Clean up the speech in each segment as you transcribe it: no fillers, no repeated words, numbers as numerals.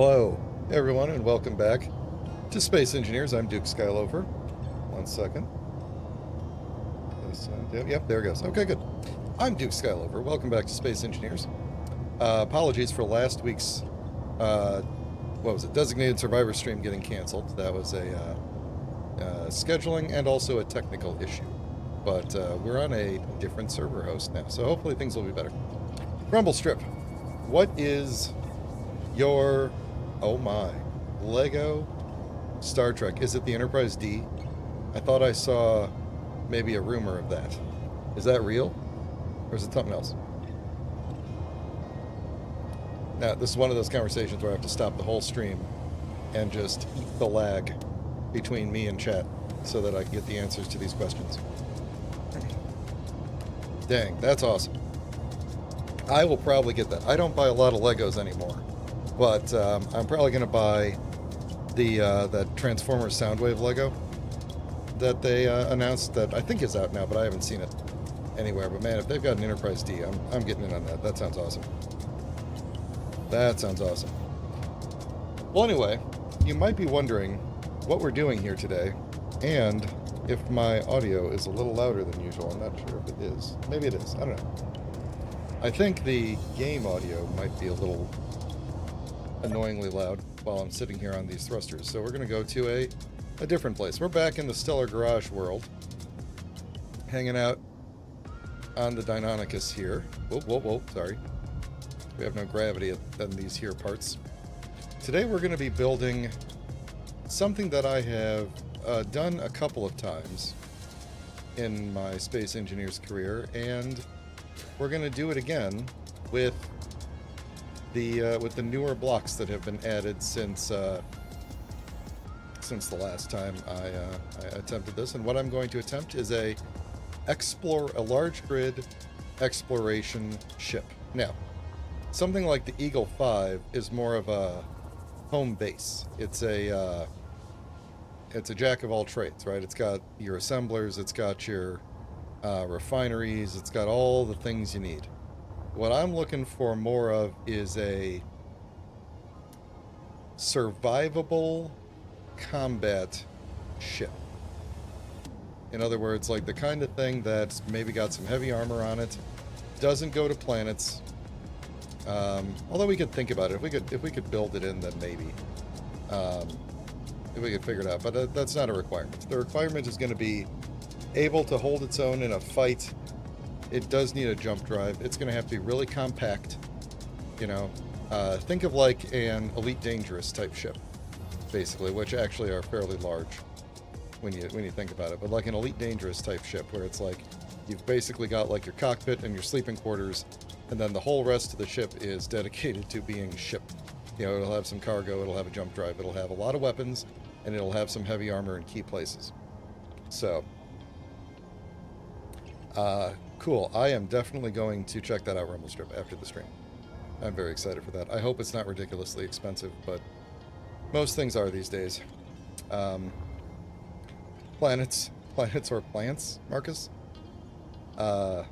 Hello, everyone, and welcome back to Space Engineers. I'm Duke Skylover. One second. Yep, there it goes. Okay, good. I'm Duke Skylover. Welcome back to Space Engineers. Apologies for last week's, what was it, Designated Survivor stream getting canceled. That was a scheduling and also a technical issue. But we're on a different server host now, so hopefully things will be better. Rumble Strip, what is your, oh my, Lego Star Trek? Is it the Enterprise D? I thought I saw maybe a rumor of that. Is that real? Or is it something else? Now, this is one of those conversations where I have to stop the whole stream and just eat the lag between me and chat so that I can get the answers to these questions. Dang, that's awesome. I will probably get that. I don't buy a lot of Legos anymore, but I'm probably going to buy the that Transformers Soundwave Lego that they announced that I think is out now, but I haven't seen it anywhere. But man, if they've got an Enterprise D, I'm getting in on that. That sounds awesome. That sounds awesome. Well, anyway, you might be wondering what we're doing here today, and if my audio is a little louder than usual. I'm not sure if it is. Maybe it is. I don't know. I think the game audio might be a little annoyingly loud while I'm sitting here on these thrusters. So we're going to go to a different place. We're back in the Stellar Garage world, hanging out on the Deinonychus here. Whoa, sorry. We have no gravity in these here parts. Today we're going to be building something that I have done a couple of times in my Space Engineers career, and we're going to do it again with the newer blocks that have been added since the last time I attempted this. And what I'm going to attempt is a large grid exploration ship. Now, something like the Eagle 5 is more of a home base. It's a jack of all trades, right? It's got your assemblers, it's got your refineries, it's got all the things you need. What I'm looking for more of is a survivable combat ship. In other words, like the kind of thing that's maybe got some heavy armor on it, doesn't go to planets. Although we could think about it, if we could build it in, then maybe. If we could figure it out, but that's not a requirement. The requirement is going to be able to hold its own in a fight. It does need a jump drive. It's going to have to be really compact. You know, think of like an Elite Dangerous type ship, basically, which actually are fairly large when you think about it. But like an Elite Dangerous type ship, where it's like you've basically got like your cockpit and your sleeping quarters, and then the whole rest of the ship is dedicated to being shipped. You know, it'll have some cargo, it'll have a jump drive, it'll have a lot of weapons, and it'll have some heavy armor in key places. So, cool. I am definitely going to check that out, Rumble Strip, after the stream. I'm very excited for that. I hope it's not ridiculously expensive, but most things are these days. Planets or plants, Marcus? For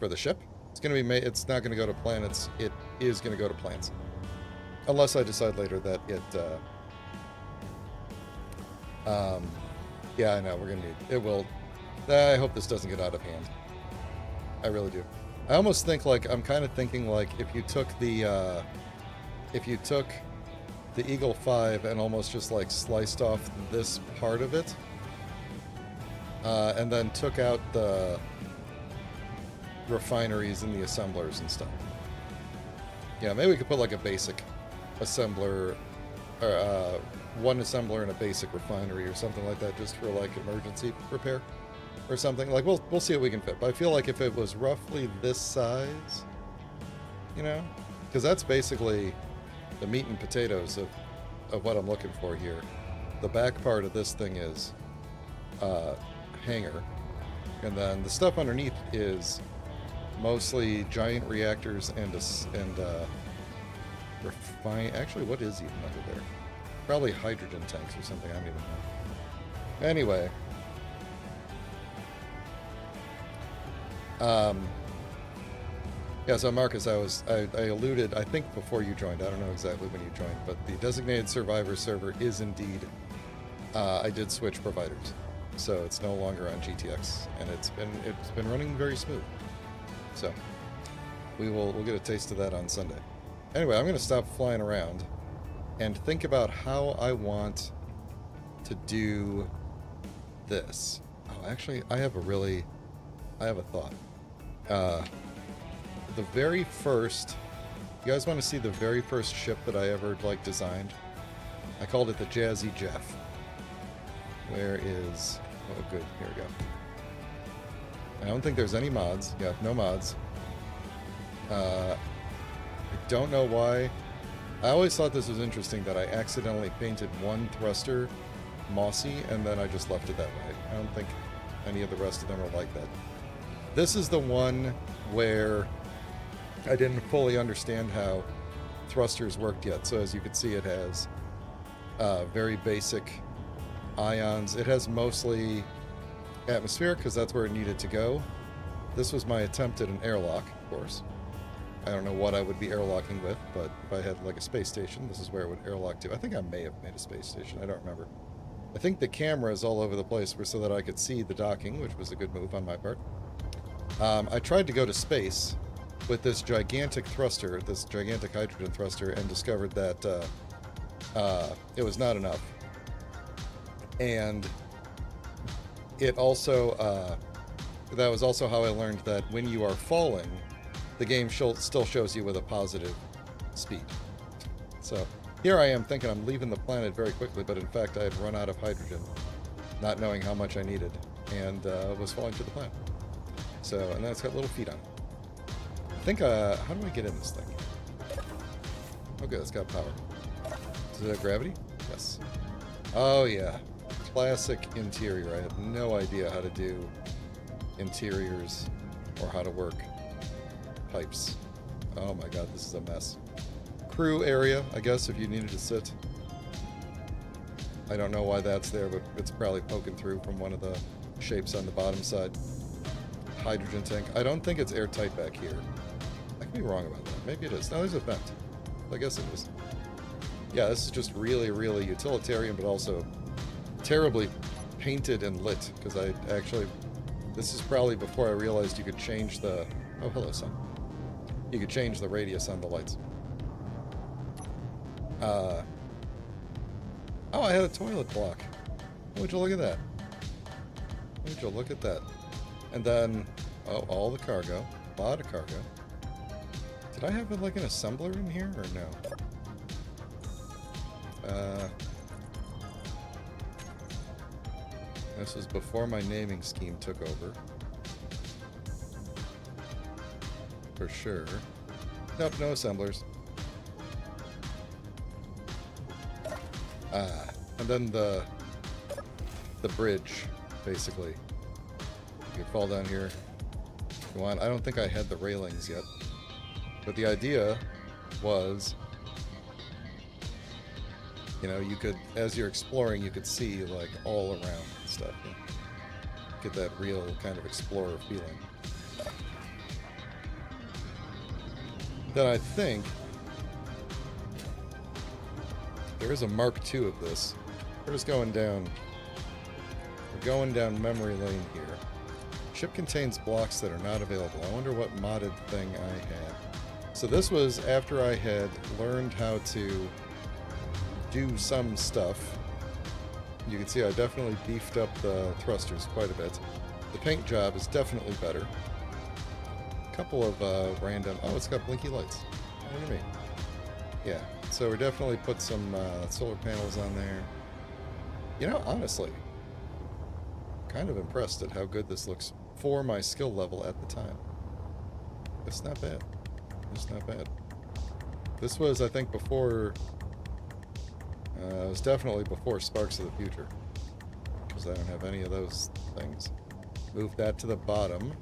the ship? It's going to be it's not going to go to planets. It is going to go to plants. Unless I decide later that it, yeah, I know, we're going to need, it will, I hope this doesn't get out of hand. I really do. I almost think like, I'm kind of thinking like if you took the Eagle 5 and almost just like sliced off this part of it, and then took out the refineries and the assemblers and stuff. Yeah, maybe we could put like a basic assembler, or one assembler and a basic refinery or something like that, just for like emergency repair or something. Like we'll see what we can fit. But I feel like if it was roughly this size, you know, because that's basically the meat and potatoes of what I'm looking for here. The back part of this thing is hangar, and then the stuff underneath is mostly giant reactors and refine. Actually, what is even under there? Probably hydrogen tanks or something. I don't even know. Anyway, Yeah, so Marcus, I alluded, I think before you joined, I don't know exactly when you joined, but the designated survivor server is indeed, I did switch providers. So it's no longer on GTX, and it's been running very smooth. So we'll get a taste of that on Sunday. Anyway, I'm going to stop flying around and think about how I want to do this. Oh, actually, I have a thought. The very first, you guys want to see the very first ship that I ever designed? I called it the Jazzy Jeff. Where is, oh good, here we go. I don't think there's any mods. Yeah, no mods. I don't know why. I always thought this was interesting that I accidentally painted one thruster mossy and then I just left it that way. I don't think any of the rest of them are like that. This is the one where I didn't fully understand how thrusters worked yet. So as you can see, it has very basic ions. It has mostly atmospheric because that's where it needed to go. This was my attempt at an airlock, of course. I don't know what I would be airlocking with, but if I had like a space station, this is where it would airlock to. I think I may have made a space station. I don't remember. I think the cameras all over the place were so that I could see the docking, which was a good move on my part. I tried to go to space with this gigantic thruster, this gigantic hydrogen thruster, and discovered that it was not enough. And it also, that was also how I learned that when you are falling, the game still shows you with a positive speed. So here I am thinking I'm leaving the planet very quickly, but in fact I had run out of hydrogen, not knowing how much I needed, and was falling to the planet. So, and then it's got little feet on it. I think, how do I get in this thing? Okay, it's got power. Is it gravity? Yes. Oh yeah. Classic interior. I have no idea how to do interiors or how to work pipes. Oh my god, this is a mess. Crew area, I guess, if you needed to sit. I don't know why that's there, but it's probably poking through from one of the shapes on the bottom side. Hydrogen tank. I don't think it's airtight back here. I could be wrong about that. Maybe it is. No, there's a vent. I guess it is. Yeah, this is just really, really utilitarian, but also terribly painted and lit, because I actually... This is probably before I realized you could change the... Oh, hello, sun. You could change the radius on the lights. Oh, I had a toilet block. Would you look at that? Would you look at that? And then, oh, all the cargo. A lot of cargo. Did I have like an assembler in here or no? This was before my naming scheme took over. For sure. Nope, no assemblers. And then the bridge, basically. You could fall down here. Go on. I don't think I had the railings yet. But the idea was, you know, you could, as you're exploring, you could see like all around and stuff. And get that real kind of explorer feeling. Then I think there is a Mark II of this. We're just going down. We're going down memory lane here. Ship contains blocks that are not available. I wonder what modded thing I had. So this was after I had learned how to do some stuff. You can see I definitely beefed up the thrusters quite a bit. The paint job is definitely better. A couple of random... Oh, it's got blinky lights. Look at me. Yeah, so we definitely put some solar panels on there. You know, honestly, kind of impressed at how good this looks for my skill level at the time. It's not bad. It's not bad. This was, I think, before... it was definitely before Sparks of the Future. Because I don't have any of those things. Move that to the bottom.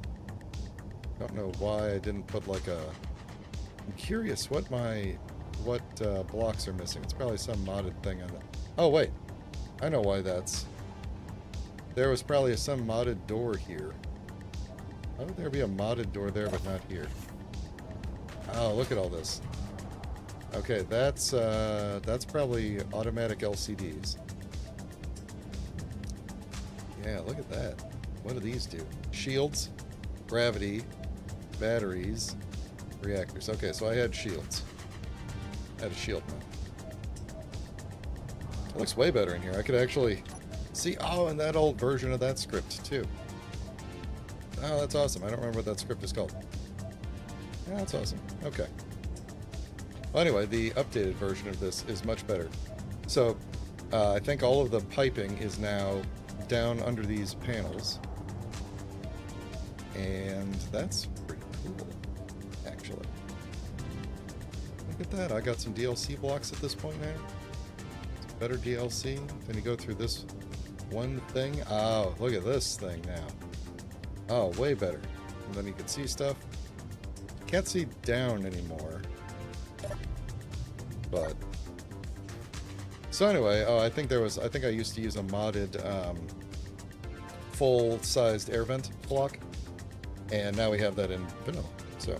Don't know why I didn't put like a... I'm curious what blocks are missing. It's probably some modded thing on it. Oh, wait. I know why that's... There was probably some modded door here. How would there be a modded door there but not here? Oh, look at all this. Okay, that's probably automatic LCDs. Yeah, look at that. What do these do? Shields, gravity, batteries, reactors. Okay, so I had shields. I had a shield mount. It looks way better in here. I could actually see, oh, and that old version of that script too. Oh, that's awesome. I don't remember what that script is called. Yeah, that's awesome. Okay. Well, anyway, the updated version of this is much better. So, I think all of the piping is now down under these panels. And that's pretty cool, actually. Look at that. I got some DLC blocks at this point now. It's better DLC. Then you go through this one thing. Oh, look at this thing now. Oh, way better. And then you can see stuff. Can't see down anymore. But so anyway, oh, I think I used to use a modded full-sized air vent block, and now we have that in vanilla. So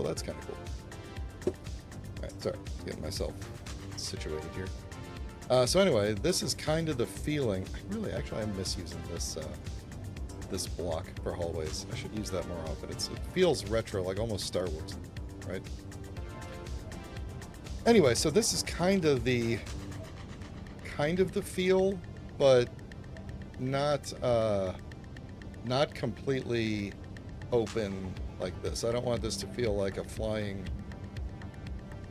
that's kind of cool. All right, sorry, getting myself situated here. So anyway, this is kind of the feeling. Actually, I miss using this block for hallways. I should use that more often. It feels retro, like almost Star Wars, right? Anyway, so this is kind of the feel, but not completely open like this. I don't want this to feel like a flying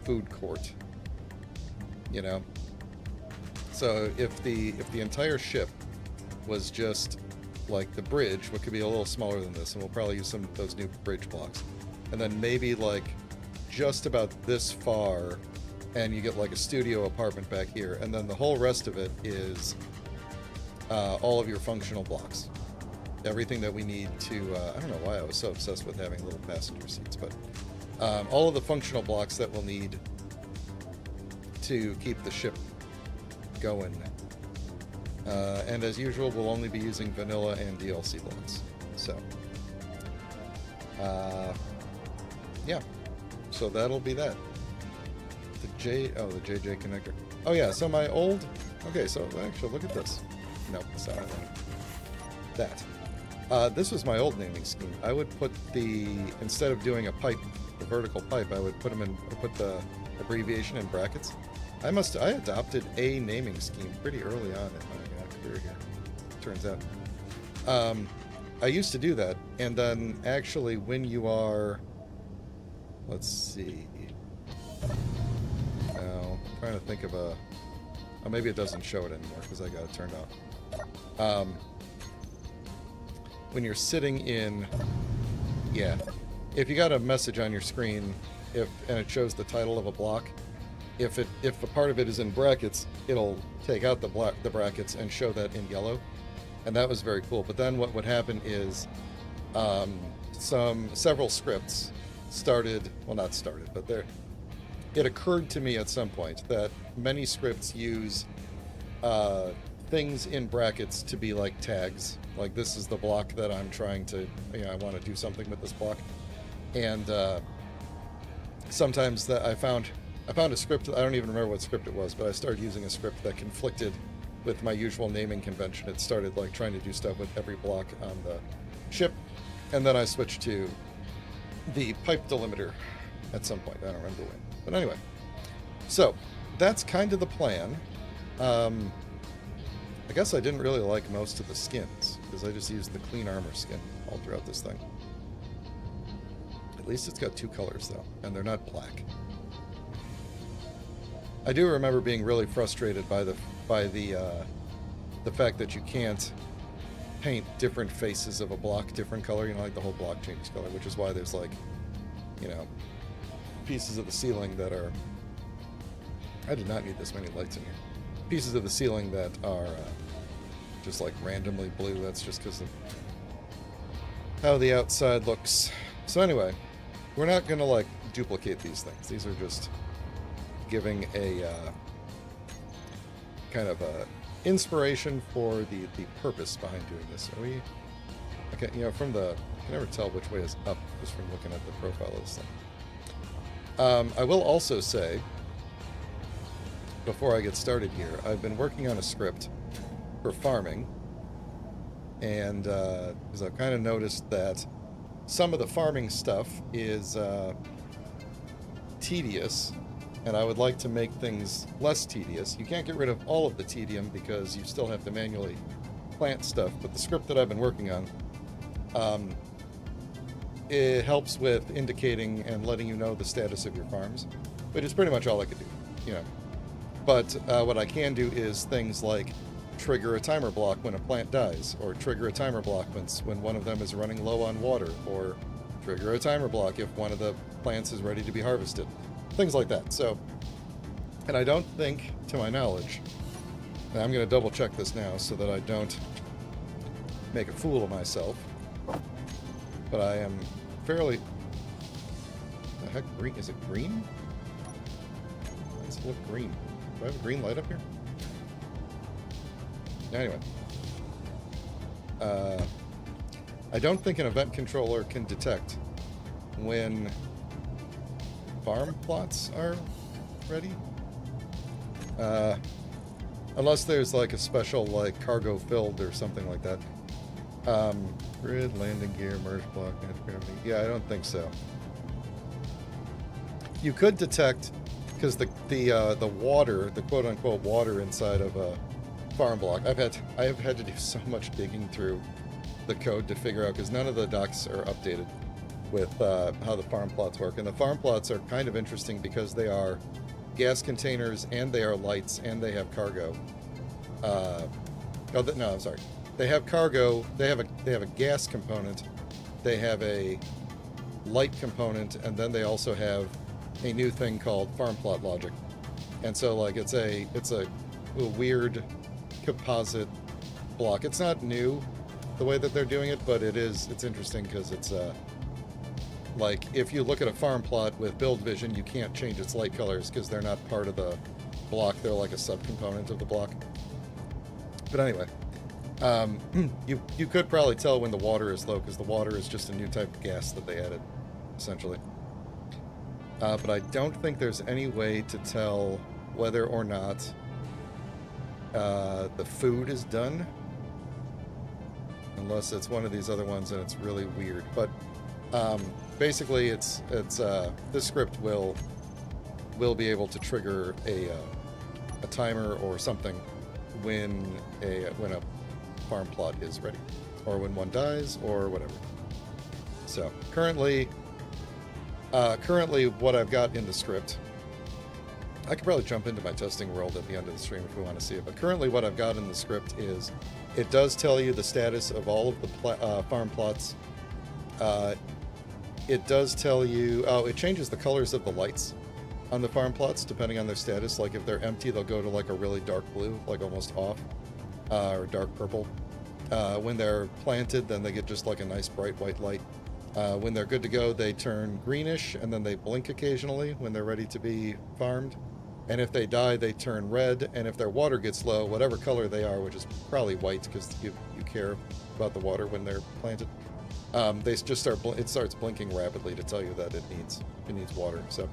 food court, you know? So if the entire ship was just like the bridge, what could be a little smaller than this, and we'll probably use some of those new bridge blocks, and then maybe like just about this far, and you get like a studio apartment back here, and then the whole rest of it is all of your functional blocks. Everything that we need to, I don't know why I was so obsessed with having little passenger seats, but all of the functional blocks that we'll need to keep the ship going. And as usual, we'll only be using vanilla and DLC blocks. So, yeah. So that'll be that. The JJ connector. Oh yeah, so my old... Okay, so actually, look at this. Nope, that's not what I wanted. That. This was my old naming scheme. I would put instead of doing a pipe, the vertical pipe, I would put the abbreviation in brackets. I adopted a naming scheme pretty early on in my career here, turns out. I used to do that, and then actually when you are... Let's see... Now, I'm trying to think of a... Oh, maybe it doesn't show it anymore because I got it turned off. When you're sitting in... Yeah. If you got a message on your screen, and it shows the title of a block, if a part of it is in brackets, it'll take out the brackets and show that in yellow. And that was very cool. But then what would happen is several scripts started... Well, not started, but it occurred to me at some point that many scripts use things in brackets to be like tags. Like, this is the block that I'm trying to... I want to do something with this block. And sometimes I found a script, I don't even remember what script it was, but I started using a script that conflicted with my usual naming convention. It started like trying to do stuff with every block on the ship, and then I switched to the pipe delimiter at some point. I don't remember when. But anyway, so that's kind of the plan. I guess I didn't really like most of the skins, because I just used the clean armor skin all throughout this thing. At least it's got two colors, though, and they're not black. I do remember being really frustrated by the fact that you can't paint different faces of a block different color, like the whole block changes color, which is why there's like, pieces of the ceiling that are... I did not need this many lights in here. Pieces of the ceiling that are just like randomly blue. That's just because of how the outside looks. So anyway, we're not going to like duplicate these things. These are just giving a kind of a inspiration for the purpose behind doing this. Are we Okay, you know, from the... I can never tell which way is up just from looking at the profile of this thing. I will also say, before I get started here, I've been working on a script for farming, and because I've kind of noticed that some of the farming stuff is tedious, and I would like to make things less tedious. You can't get rid of all of the tedium because you still have to manually plant stuff, but the script that I've been working on, it helps with indicating and letting you know the status of your farms, which is pretty much all I could do, you know. But what I can do is things like trigger a timer block when a plant dies, or trigger a timer block when one of them is running low on water, or trigger a timer block if one of the plants is ready to be harvested. Things like that. So, and I don't think, to my knowledge, and I'm going to double check this now so that I don't make a fool of myself, but I am fairly... The heck, green? Is it green? Why does it look green? Do I have a green light up here? Anyway. I don't think an event controller can detect when farm plots are ready. Unless there's like a special like cargo filled or something like that. Grid, landing gear, merge block, anti-gravity. Yeah, I don't think so. You could detect, because the water, the quote unquote water inside of a farm block, I have had to do so much digging through the code to figure out, because none of the docs are updated with how the farm plots work. And the farm plots are kind of interesting because they are gas containers and they are lights and they have cargo. No, I'm sorry. They have cargo. They have a gas component. They have a light component, and then they also have a new thing called farm plot logic. And so like it's a weird composite block. It's not new the way that they're doing it, but it's interesting because it's like if you look at a farm plot with build vision, you can't change its light colors because they're not part of the block. They're like a subcomponent of the block. But anyway, you could probably tell when the water is low because the water is just a new type of gas that they added, essentially. But I don't think there's any way to tell whether or not the food is done, unless it's one of these other ones and it's really weird. But basically, it's this script will be able to trigger a timer or something when a farm plot is ready, or when one dies, or whatever. So currently what I've got in the script, I could probably jump into my testing world at the end of the stream if we want to see it, but currently what I've got in the script is it does tell you the status of all of the farm plots. It does tell you, it changes the colors of the lights on the farm plots depending on their status. Like if they're empty, they'll go to like a really dark blue, like almost off, or dark purple. When they're planted, then they get just like a nice bright white light. When they're good to go, they turn greenish, and then they blink occasionally when they're ready to be farmed. And if they die, they turn red, and if their water gets low, whatever color they are, which is probably white because you care about the water when they're planted, they just it starts blinking rapidly to tell you that it needs water. So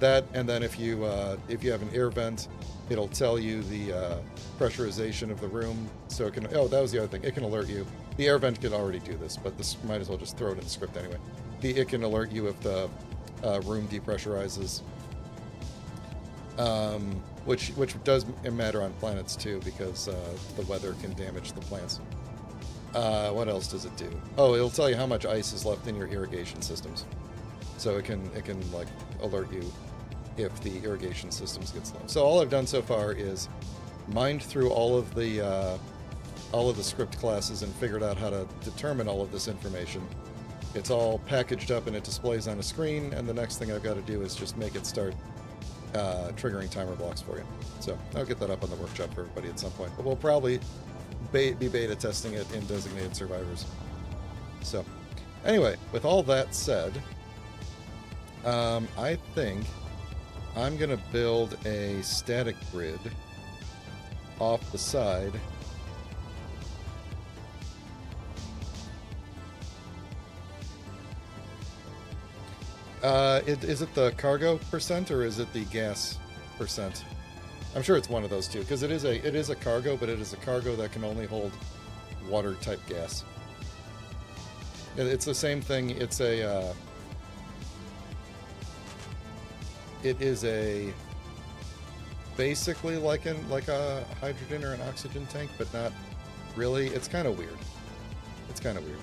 that, and then if you have an air vent, it'll tell you the pressurization of the room, so it can... Oh, that was the other thing. It can alert you. The air vent can already do this, but this might as well just throw it in the script anyway. It can alert you if the room depressurizes, which does matter on planets too, because the weather can damage the plants. What else does it do? Oh, it'll tell you how much ice is left in your irrigation systems, so it can like alert you if the irrigation systems get slow. So all I've done so far is mined through all of the script classes and figured out how to determine all of this information. It's all packaged up and it displays on a screen, and the next thing I've got to do is just make it start triggering timer blocks for you. So I'll get that up on the workshop for everybody at some point, but we'll probably be beta testing it in designated survivors. So anyway, with all that said, I think I'm going to build a static grid off the side Is it the cargo percent or is it the gas percent? I'm sure it's one of those two because it is a cargo, but it is a cargo that can only hold water type gas. It's the same thing. It's a it is a basically like a hydrogen or an oxygen tank, but not really. It's kind of weird. It's kind of weird.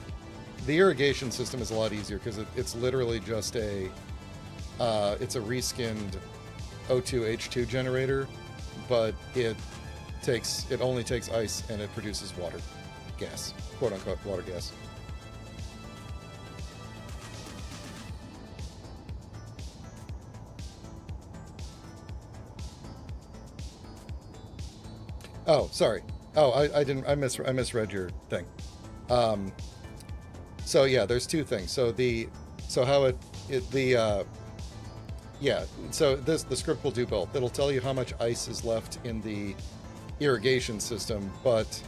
The irrigation system is a lot easier because it's literally just it's a reskinned O2H2 generator, but it only takes ice and it produces water gas, quote unquote water gas. Oh, sorry. Oh, I misread your thing. So yeah, there's two things. So the script will do both. It'll tell you how much ice is left in the irrigation system, but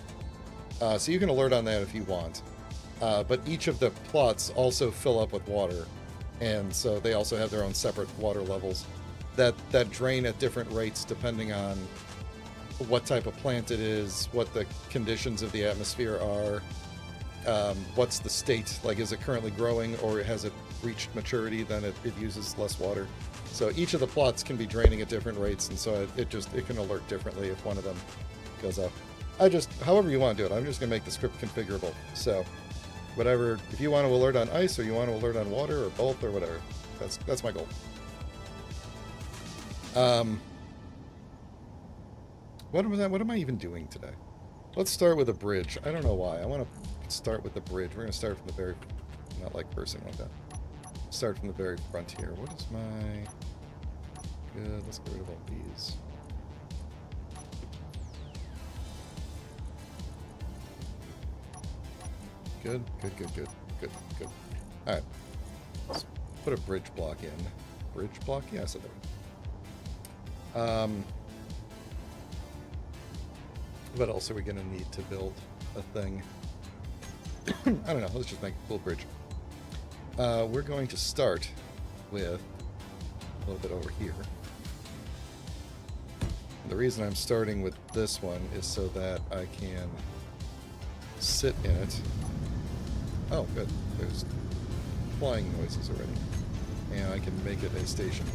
so you can alert on that if you want. But each of the plots also fill up with water, and so they also have their own separate water levels that drain at different rates depending on what type of plant it is, what the conditions of the atmosphere are, what's the state, like is it currently growing or has it reached maturity, then it uses less water. So each of the plots can be draining at different rates, and so it can alert differently if one of them goes up. However you want to do it, I'm just going to make the script configurable. So whatever, if you want to alert on ice or you want to alert on water or both or whatever, that's my goal. What am I even doing today? Let's start with a bridge. I don't know why. I want to start with the bridge. We're going to start from the very... Not like cursing like that. Start from the very front here. What is my... Good, let's get rid of all these. Good. Alright. Let's put a bridge block in. Bridge block? Yeah, I said that. What else are we going to need to build a thing? I don't know. Let's just make a cool bridge. We're going to start with a little bit over here. And the reason I'm starting with this one is so that I can sit in it. Oh, good. There's flying noises already. And I can make it a station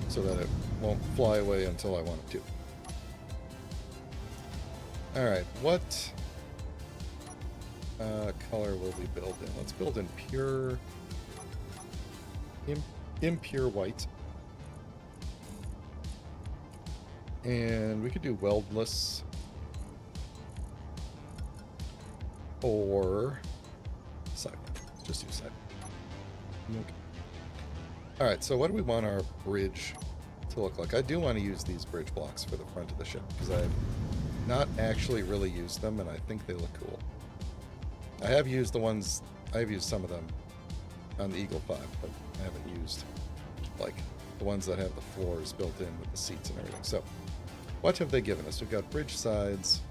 so that it won't fly away until I want it to. Alright, what color will we build in? Let's build in pure... impure white. And we could do weldless. Or... side. Let's just do side. Okay. Alright, so what do we want our bridge to look like? I do want to use these bridge blocks for the front of the ship, because I've not actually really used them, and I think they look cool. I have used some of them on the Eagle 5, but I haven't used, like, the ones that have the floors built in with the seats and everything. So, what have they given us? We've got bridge sides,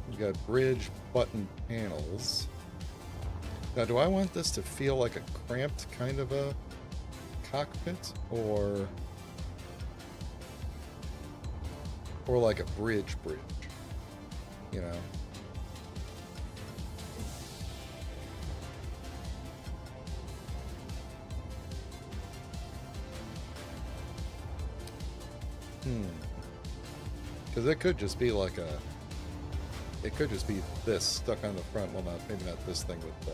we've got bridge button panels. Now, do I want this to feel like a cramped kind of a cockpit, or like a bridge, you know? Because it could just be like it could just be this stuck on the front. Well, maybe not this thing with the...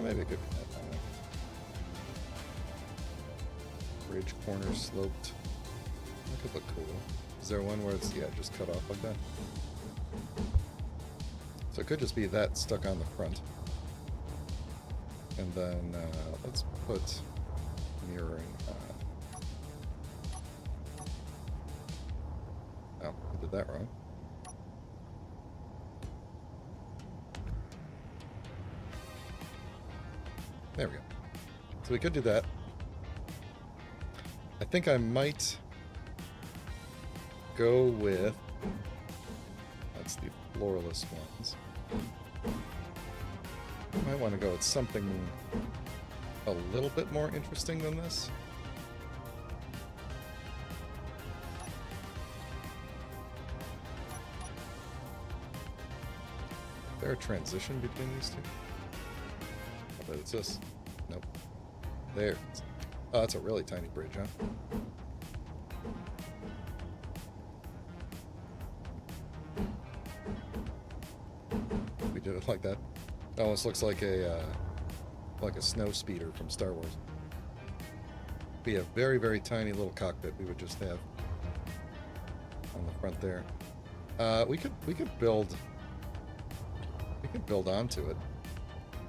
maybe it could be that. I don't know. Bridge corner sloped. That could look cool. Is there one where it's, just cut off like that? So it could just be that stuck on the front. And then let's put mirroring on. Oh, I did that wrong. There we go. So we could do that. I think I might go with... That's the floorless ones. I might want to go with something a little bit more interesting than this. Is there a transition between these two? I bet it's this. Nope. There. Oh, that's a really tiny bridge, huh? We did it like that. It almost looks like a snow speeder from Star Wars. Be a very, very tiny little cockpit we would just have on the front there. We could build onto it.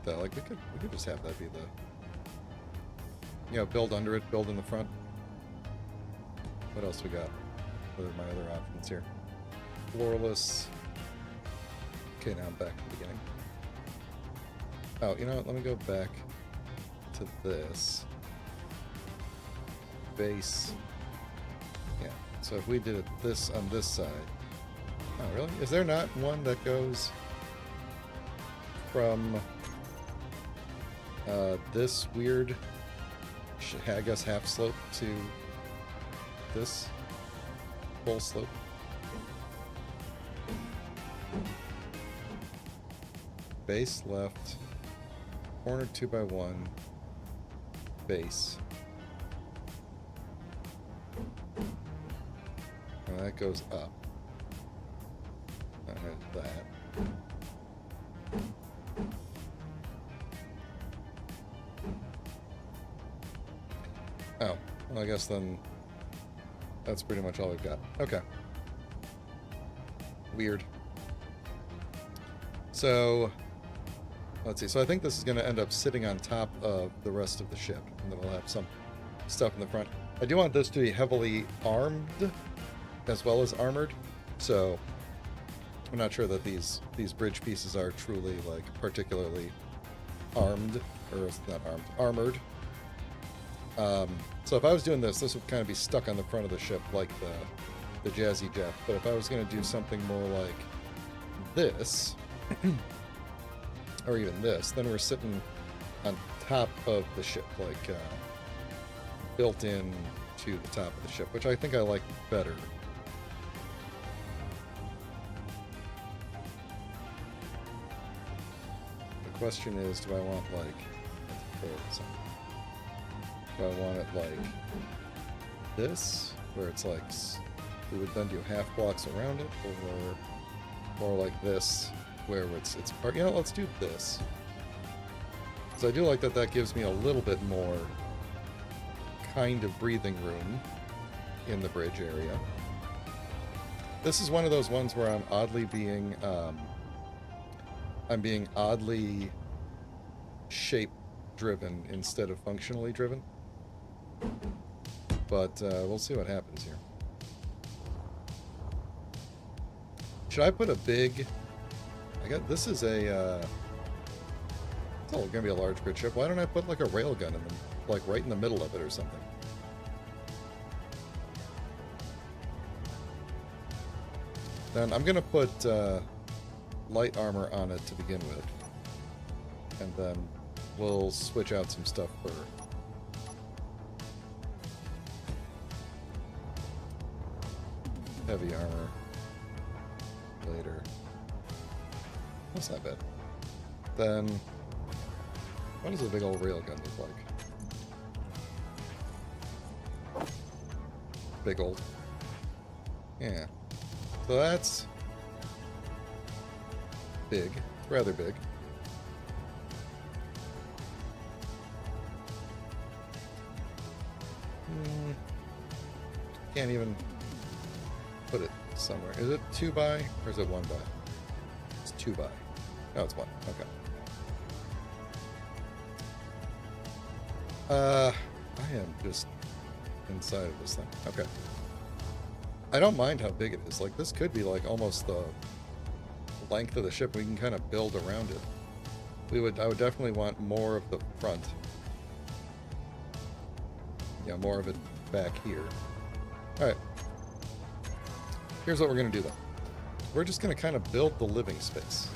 Like we could just have that be the, you know, build under it, build in the front. What else we got? What are my other options here? Floorless. Okay, now I'm back to the beginning. Oh, you know what? Let me go back to this. Base. Yeah. So if we did this on this side. Oh, really? Is there not one that goes from this weird, I guess, half slope to this full slope? Base left, corner 2x1, base. And that goes up. And that. Oh, well, I guess then that's pretty much all we've got. Okay. Weird. So, let's see. So I think this is going to end up sitting on top of the rest of the ship, and then we'll have some stuff in the front. I do want this to be heavily armed as well as armored, so I'm not sure that these bridge pieces are truly, like, particularly armed, or not armed, armored. So if I was doing this would kind of be stuck on the front of the ship like the Jazzy Jeff. But if I was going to do something more like this, or even this, then we're sitting on top of the ship, like built in to the top of the ship, which I think I like better. The question is, do I want, like, do I want it like this, where it's like, we would then do half blocks around it, or more like this, where it's part, you know, let's do this. So I do like that that gives me a little bit more kind of breathing room in the bridge area. This is one of those ones where I'm oddly being, I'm being oddly shape-driven instead of functionally driven. But we'll see what happens here. Should I put a big... I got this is a it's all gonna be a large grid ship. Why don't I put like a railgun in them, like right in the middle of it or something? Then I'm gonna put light armor on it to begin with, and then we'll switch out some stuff for heavy armor later. That's not bad. Then, what does a big old railgun look like? Big old. Yeah. So that's big. It's rather big. Can't even put it somewhere. Is it 2 by or is it 1 by? It's 2 by. No, it's 1. Okay. I am just inside of this thing. Okay. I don't mind how big it is. Like, this could be like almost the length of the ship. We can kind of build around it. I would definitely want more of the front. Yeah, more of it back here. Alright. Here's what we're going to do, though. We're just going to kind of build the living space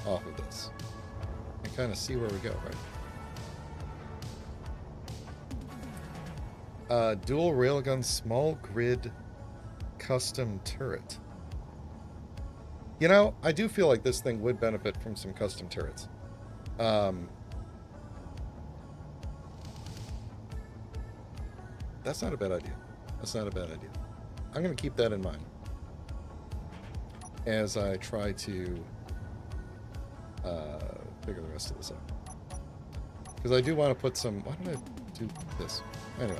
off of this. And kind of see where we go, right? Dual railgun small grid custom turret. You know, I do feel like this thing would benefit from some custom turrets. That's not a bad idea. That's not a bad idea. I'm going to keep that in mind as I try to figure the rest of this out. Because I do want to put some... Why did I do this? Anyway.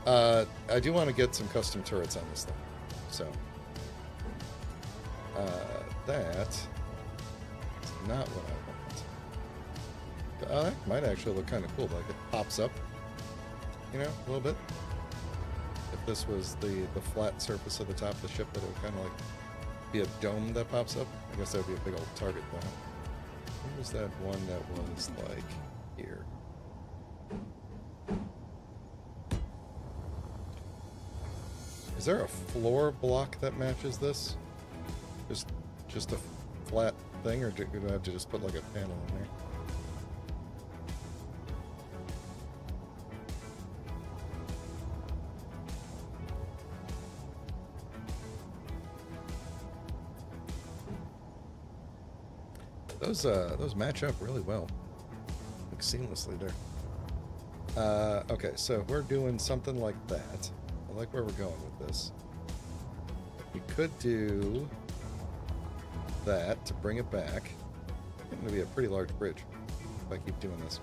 I do want to get some custom turrets on this thing. So... that is not what I want. That might actually look kind of cool. Like it pops up, you know, a little bit. If this was the flat surface of the top of the ship, that it would kind of like be a dome that pops up. I guess that would be a big old target though. Where was that one that was like here? Is there a floor block that matches this? Just a flat thing, or do I have to just put like a panel in there? Those match up really well, like seamlessly there. Okay, so we're doing something like that. I like where we're going with this. We could do that to bring it back. It's going to be a pretty large bridge if I keep doing this.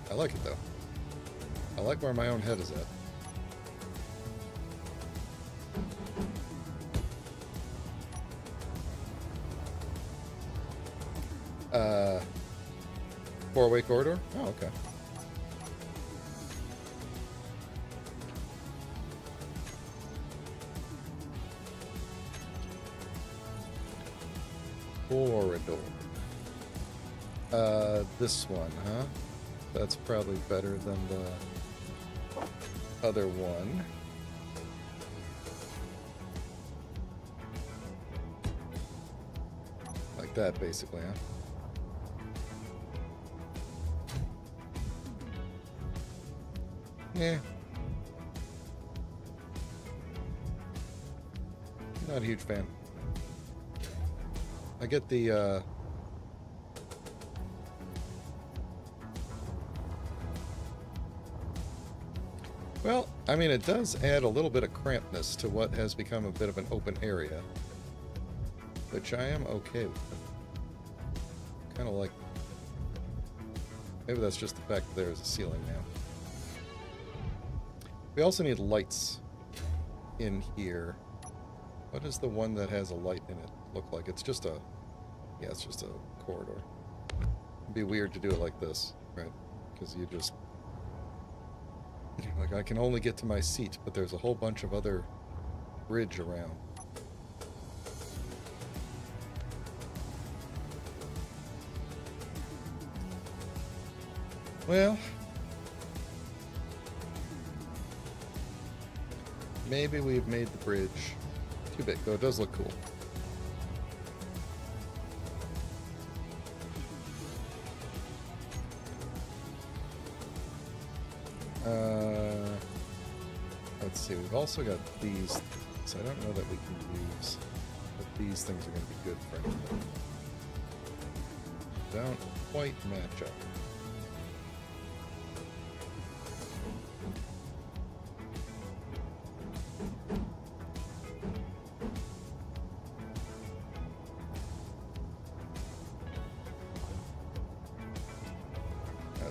I like it though. I like where my own head is at. Four-way corridor? Oh, okay. Corridor. This one, huh? That's probably better than the other one. Like that, basically, huh? Yeah. Not a huge fan. I get the, well, I mean, it does add a little bit of crampedness to what has become a bit of an open area, which I am okay with. Kind of like, maybe that's just the fact that there's a ceiling now. We also need lights in here. What does the one that has a light in it look like? It's just a... Yeah, it's just a corridor. It'd be weird to do it like this, right? Because you just... Like, I can only get to my seat, but there's a whole bunch of other bridge around. Well... Maybe we've made the bridge too big, though it does look cool. Let's see, we've also got these, so I don't know that we can use, but these things are going to be good for anything. Don't quite match up.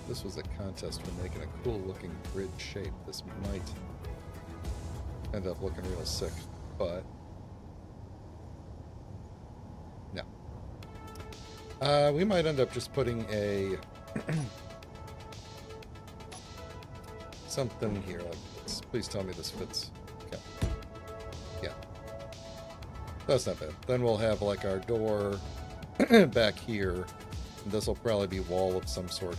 This was a contest for making a cool looking grid shape. This might end up looking real sick, but no. We might end up just putting a something here like this. Please tell me this fits. Okay. Yeah. That's not bad. Then we'll have like our door back here. This will probably be wall of some sort.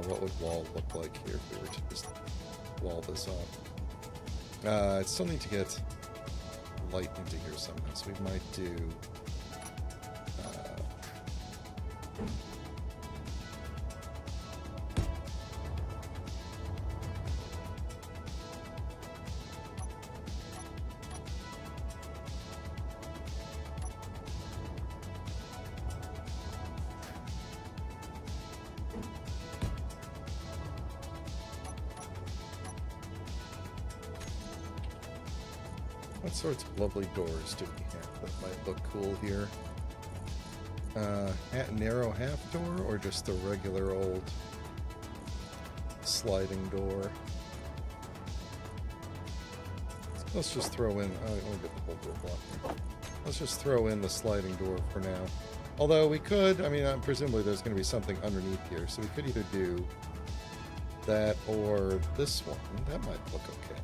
What would wall look like here if we were to just wall this off? I still need to get light into here somehow, so we might do... 'cause What sorts of lovely doors do we have that might look cool here? Narrow half door or just a regular old sliding door? Let's just throw in... Oh, let me get the whole door block here. Let's just throw in the sliding door for now. Although we could... I mean, presumably there's going to be something underneath here, so we could either do that or this one. That might look okay.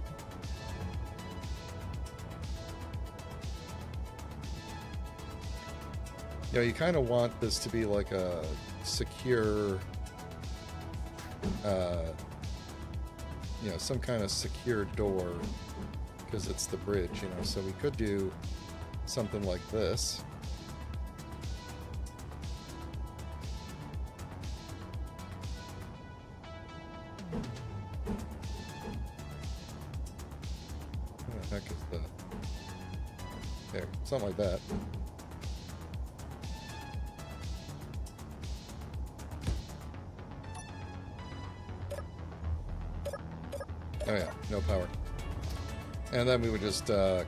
You know, you kind of want this to be like a secure, you know, some kind of secure door, because it's the bridge, you know, so we could do something like this. What the heck is the... There, something like that. Oh yeah, no power. And then we would just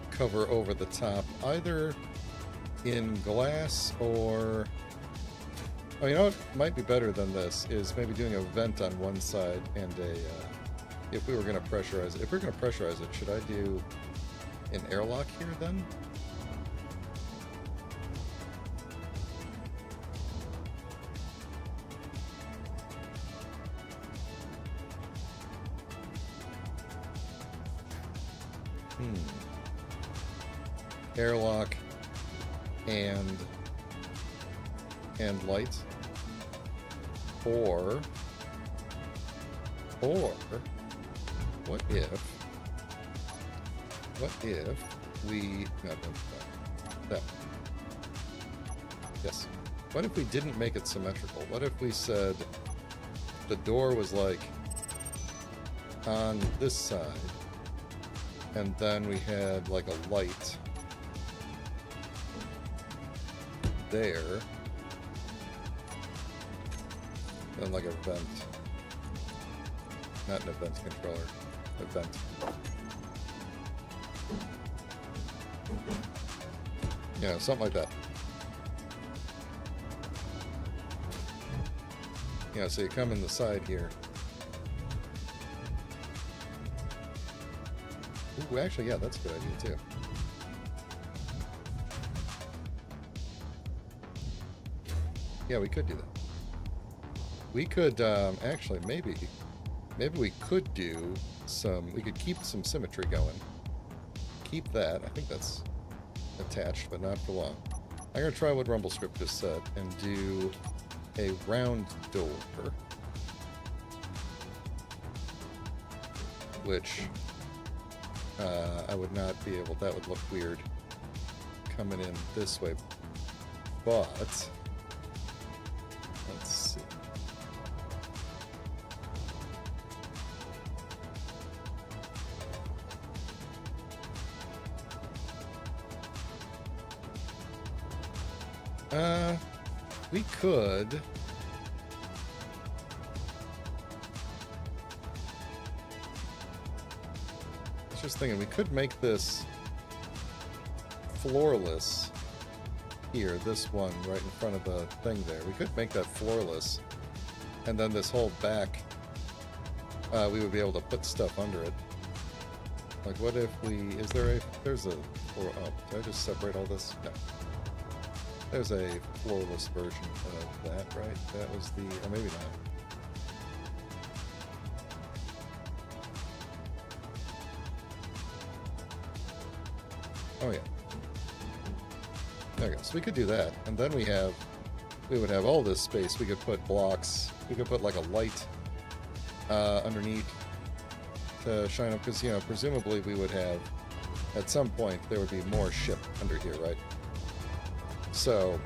cover over the top, either in glass or... Oh, you know what might be better than this is maybe doing a vent on one side and a... if we were going to pressurize it. If we're going to pressurize it, should I do an airlock here then? Airlock and light, or what if we that yes what if we didn't make it symmetrical? What if we said the door was like on this side and then we had like a light there, and like a vent. Not an event controller, a vent. Yeah, something like that. Yeah, so you come in the side here. Ooh, actually, yeah, that's a good idea too. Yeah, we could do that. We could, actually, maybe we could do some, we could keep some symmetry going. Keep that. I think that's attached, but not for long. I'm going to try what RumbleScript just said and do a round door, which I would not be able, that would look weird coming in this way, but... Let's see. We could. I was just thinking we could make this floorless. Here, this one right in front of the thing there. We could make that floorless, and then this whole back, we would be able to put stuff under it. Like, what if we... Is there a... There's a floor... Oh, did I just separate all this? No. There's a floorless version of that, right? That was the... Or maybe not. Oh, yeah. There we go. So we could do that, and then we would have all this space. We could put blocks. We could put like a light underneath to shine up, because, you know, presumably we would have, at some point, there would be more ship under here, right? So,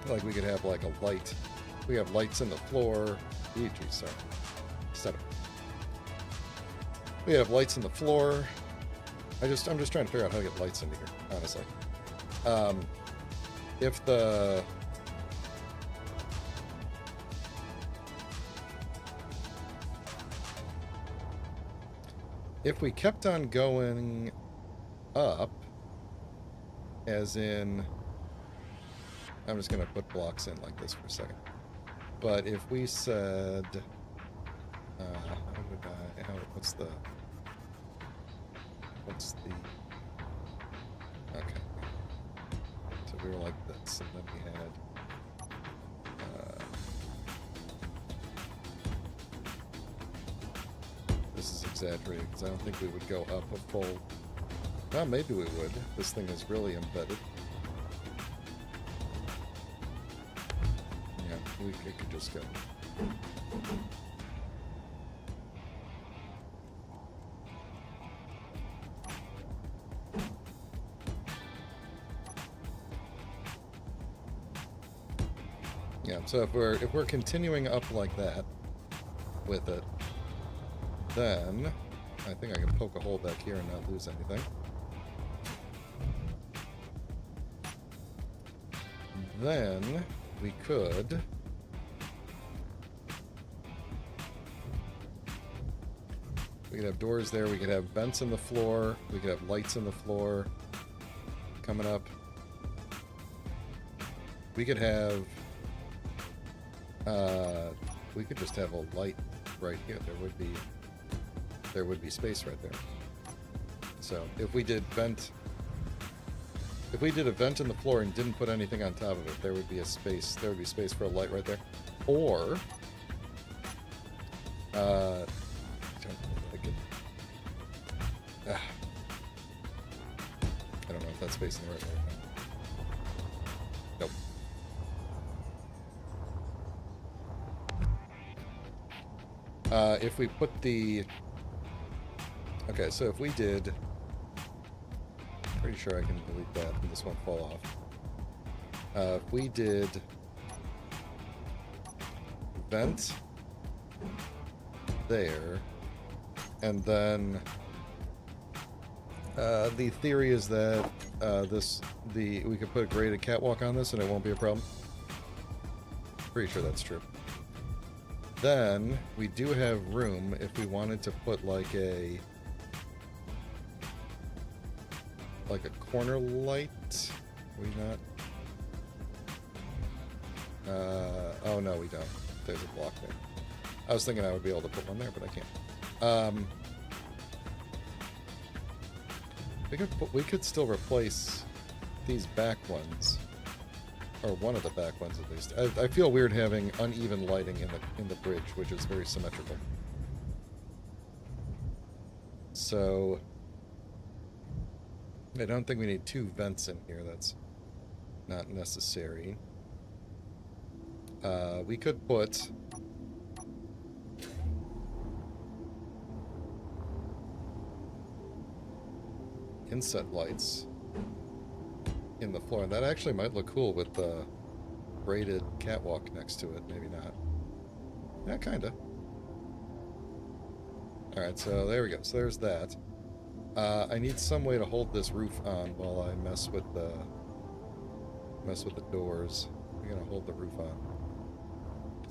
like, we could have like a light. We have lights in the floor. Geez, sorry. Set up. We have lights in the floor. I'm just trying to figure out how to get lights into here, honestly. If we kept on going up, as in, I'm just going to put blocks in like this for a second. But if we said, what's the, okay. So we were like this, and then we had, this is exaggerated, because I don't think we would go up a full, well, maybe we would. This thing is really embedded. Yeah, it could just go. Yeah, so if we're continuing up like that with it, then I think I can poke a hole back here and not lose anything. Then we could have doors there, we could have vents in the floor, we could have lights in the floor coming up. We could have we could just have a light right here. There would be space right there. So if we did a vent in the floor and didn't put anything on top of it, there would be space for a light right there. Or I don't know if that's facing the right way. Nope. If we put the... Okay, so if we did... Pretty sure I can delete that and this won't fall off. If we did... Vent... There... And then... the theory is that we could put a graded catwalk on this and it won't be a problem. Pretty sure that's true. Then we do have room if we wanted to put like a corner light. We not? Oh no, we don't. There's a block there. I was thinking I would be able to put one there, but I can't. We could still replace these back ones, or one of the back ones at least. I feel weird having uneven lighting in the bridge, which is very symmetrical. So I don't think we need two vents in here. That's not necessary. We could put inset lights in the floor, and that actually might look cool with the braided catwalk next to it. Maybe not. Yeah, kinda. Alright, so there we go. So there's that. I need some way to hold this roof on while I mess with the doors. I'm gonna hold the roof on.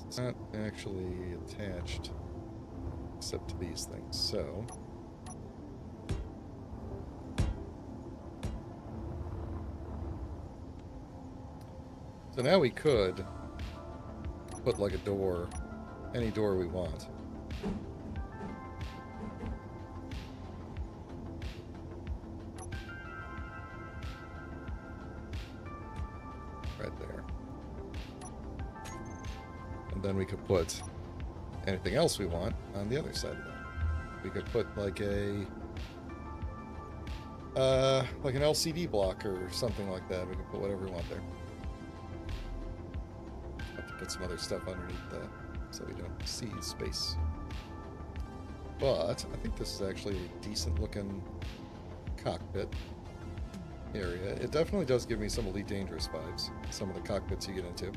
It's not actually attached except to these things, so now we could put like a door, any door we want. Right there. And then we could put anything else we want on the other side of that. We could put like an LCD block or something like that. We could put whatever we want there. Put some other stuff underneath that so we don't see space. But I think this is actually a decent looking cockpit area. It definitely does give me some Elite Dangerous vibes, some of the cockpits you get into.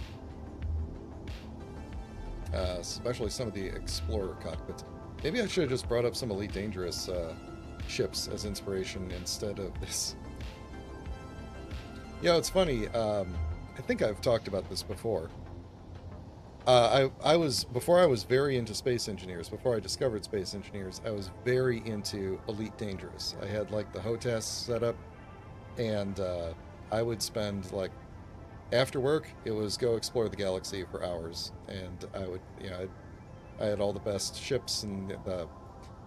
Especially some of the Explorer cockpits. Maybe I should have just brought up some Elite Dangerous ships as inspiration instead of this. You know, it's funny, I think I've talked about this before. I was before I was very into Space Engineers. Before I discovered Space Engineers, I was very into Elite Dangerous. I had like the HOTAS set up, and I would spend like after work, it was go explore the galaxy for hours, and I would, I had all the best ships, and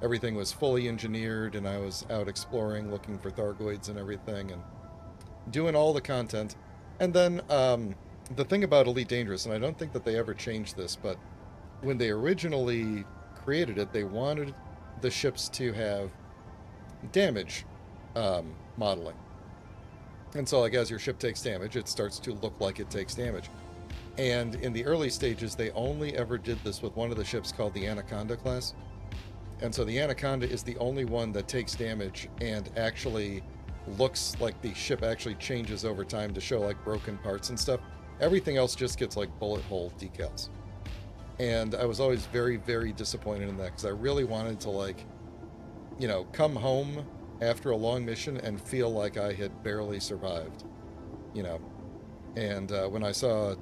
everything was fully engineered, and I was out exploring, looking for Thargoids and everything, and doing all the content. And then the thing about Elite Dangerous, and I don't think that they ever changed this, but when they originally created it, they wanted the ships to have damage modeling. And so, like, as your ship takes damage, it starts to look like it takes damage. And in the early stages, they only ever did this with one of the ships called the Anaconda class. And so the Anaconda is the only one that takes damage and actually looks like the ship actually changes over time to show like broken parts and stuff. Everything else just gets like bullet hole decals. And I was always very, very disappointed in that because I really wanted to like, come home after a long mission and feel like I had barely survived, And when I saw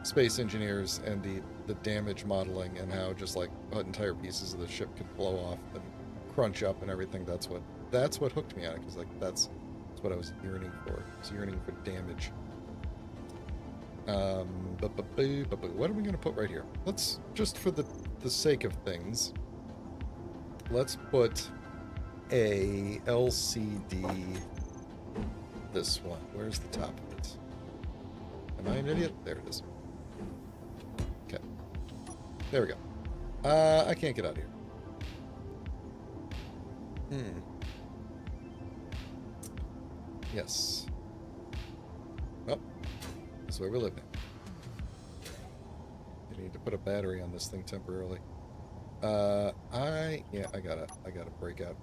Space Engineers and the damage modeling and how just like entire pieces of the ship could blow off and crunch up and everything, that's what hooked me on it, because like that's what I was yearning for. I was yearning for damage. What are we going to put right here? Let's, just for the sake of things, let's put a LCD, this one. Where's the top of it? Am I an idiot? There it is. Okay. There we go. I can't get out of here. Yes. Well, that's where we live now. I need to put a battery on this thing temporarily. I gotta break out.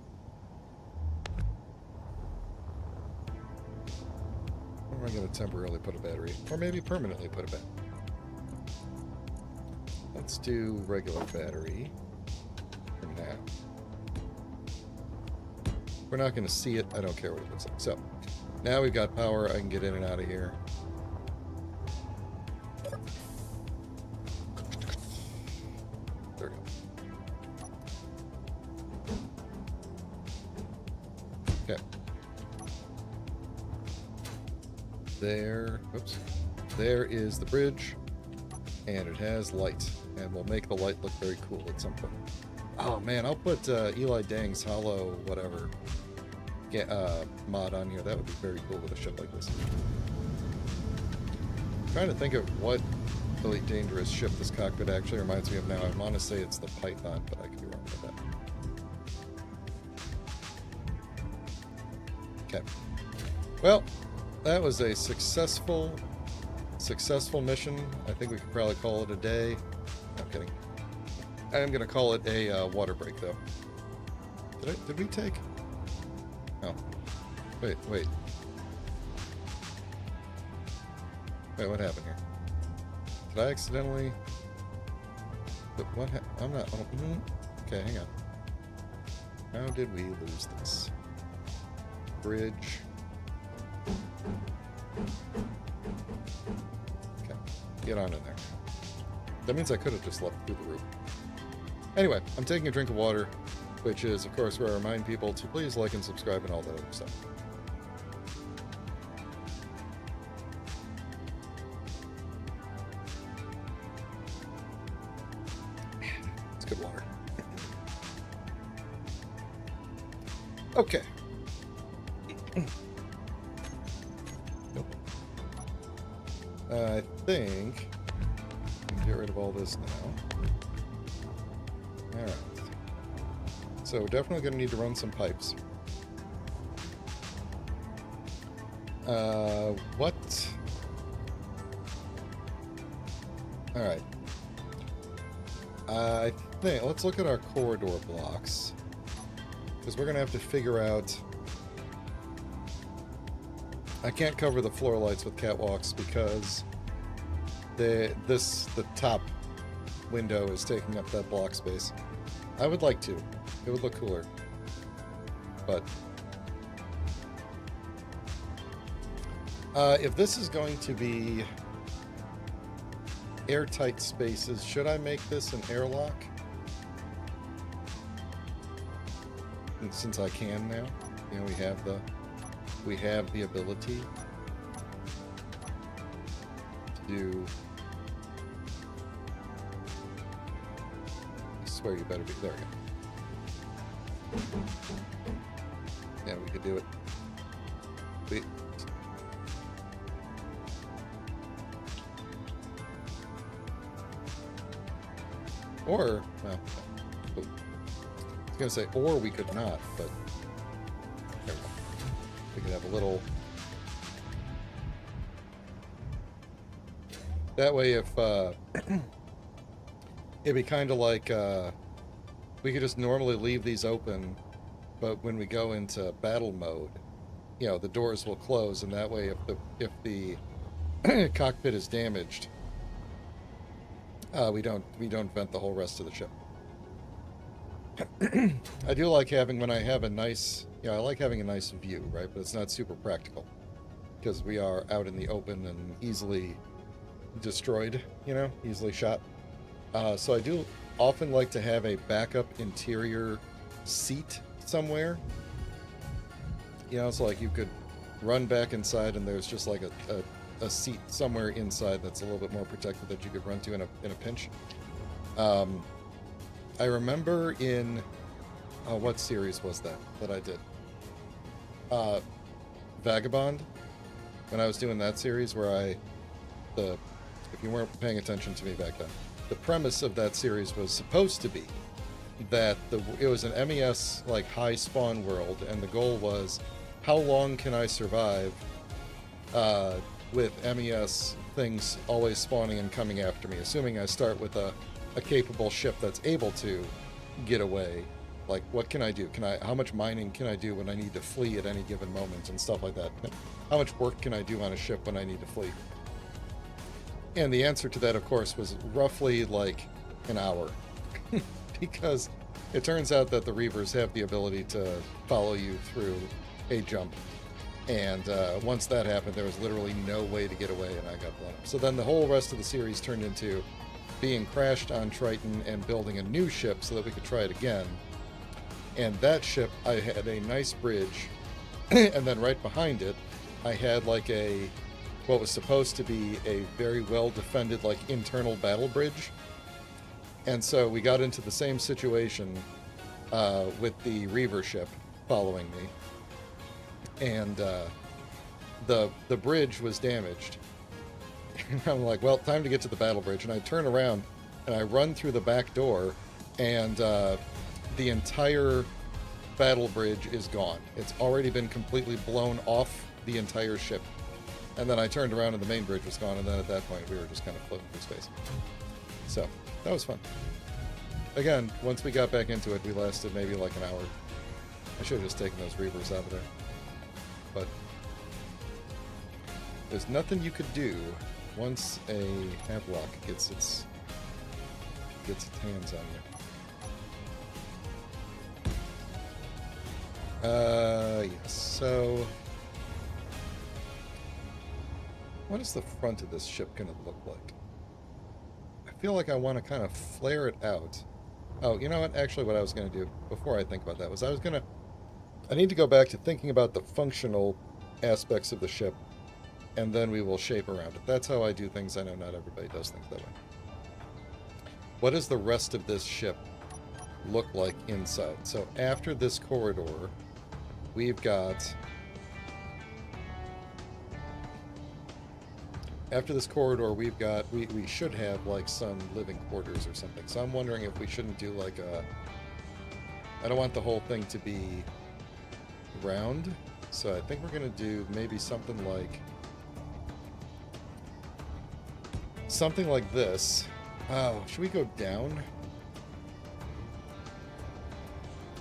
Where am I gonna temporarily put a battery? Or maybe permanently put a battery. Let's do regular battery for now. We're not gonna see it. I don't care what it looks like. So, now we've got power. I can get in and out of here. There we go. Okay. There, oops. There is the bridge, and it has light, and we'll make the light look very cool at some point. Oh man, I'll put Eli Dang's Hollow whatever mod on here. That would be very cool with a ship like this. I'm trying to think of what Elite Dangerous ship this cockpit actually reminds me of now. I want to say it's the Python, but I could be wrong about that. Okay. Well, that was a successful mission. I think we could probably call it a day. I'm kidding. I'm going to call it a water break, though. Did we take... Oh. Wait. Wait, what happened here? Did I accidentally... What I'm not... Okay, hang on. How did we lose this? Bridge. Okay, get on in there. That means I could have just left through the roof. Anyway, I'm taking a drink of water, which is, of course, where I remind people to please like and subscribe and all that other stuff. It's good water. Okay. I think I can get rid of all this now. Alright. So definitely going to need to run some pipes. What? Alright. I think, let's look at our corridor blocks. Because we're going to have to figure out... I can't cover the floor lights with catwalks because the top window is taking up that block space. I would like to. It would look cooler. But if this is going to be airtight spaces. Should I make this an airlock? And since I can now, you know, we have the ability to do. I swear you better be there. We go. Yeah, we could do it. Wait. Or, well, I was going to say, or we could not, but there we go. We could have a little... That way, if, it'd be kind of like, we could just normally leave these open, but when we go into battle mode, you know, the doors will close, and that way, if the cockpit is damaged, we don't vent the whole rest of the ship. I do like having, when I have a nice, I like having a nice view, right? But it's not super practical because we are out in the open and easily destroyed, you know, easily shot. So I do often like to have a backup interior seat somewhere. You know, so like you could run back inside and there's just like a seat somewhere inside that's a little bit more protected that you could run to in a pinch. I remember in what series was that I did? Vagabond. When I was doing that series where if you weren't paying attention to me back then, the premise of that series was supposed to be that it was an MES like high spawn world, and the goal was how long can I survive with MES things always spawning and coming after me, assuming I start with a capable ship that's able to get away. Like, what can I do? How much mining can I do when I need to flee at any given moment and stuff like that? How much work can I do on a ship when I need to flee? And the answer to that, of course, was roughly like an hour. Because it turns out that the Reavers have the ability to follow you through a jump. And once that happened, there was literally no way to get away, and I got blown up. So then the whole rest of the series turned into being crashed on Triton and building a new ship so that we could try it again. And that ship, I had a nice bridge, and then right behind it, I had like what was supposed to be a very well-defended, like, internal battle bridge. And so we got into the same situation with the Reaver ship following me. And the bridge was damaged. And I'm like, well, time to get to the battle bridge. And I turn around and I run through the back door, and the entire battle bridge is gone. It's already been completely blown off the entire ship. And then I turned around and the main bridge was gone, and then at that point we were just kind of floating through space. So, that was fun. Again, once we got back into it, we lasted maybe like an hour. I should have just taken those Reavers out of there. But there's nothing you could do once a Havelock gets its hands on you. Yes, so what is the front of this ship going to look like? I feel like I want to kind of flare it out. Oh, you know what? Actually, what I was going to do before I think about that was I need to go back to thinking about the functional aspects of the ship, and then we will shape around it. That's how I do things. I know not everybody does things that way. What does the rest of this ship look like inside? So after this corridor, we've got... After this corridor, we should have like some living quarters or something. So I'm wondering if we shouldn't do like I don't want the whole thing to be round. So I think we're going to do maybe something like this. Oh, should we go down?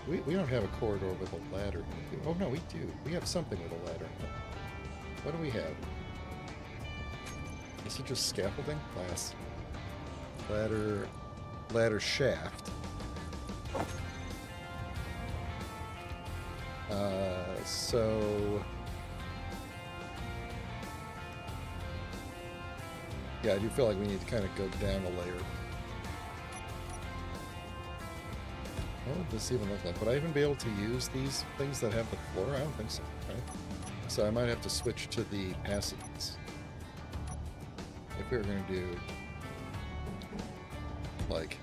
We don't have a corridor with a ladder. Oh no, we do. We have something with a ladder. What do we have? Is it just scaffolding? Glass. Ladder shaft. So... Yeah, I do feel like we need to kind of go down a layer. What would this even look like? Would I even be able to use these things that have the floor? I don't think so, right? So I might have to switch to the passages. If we were going to do, like,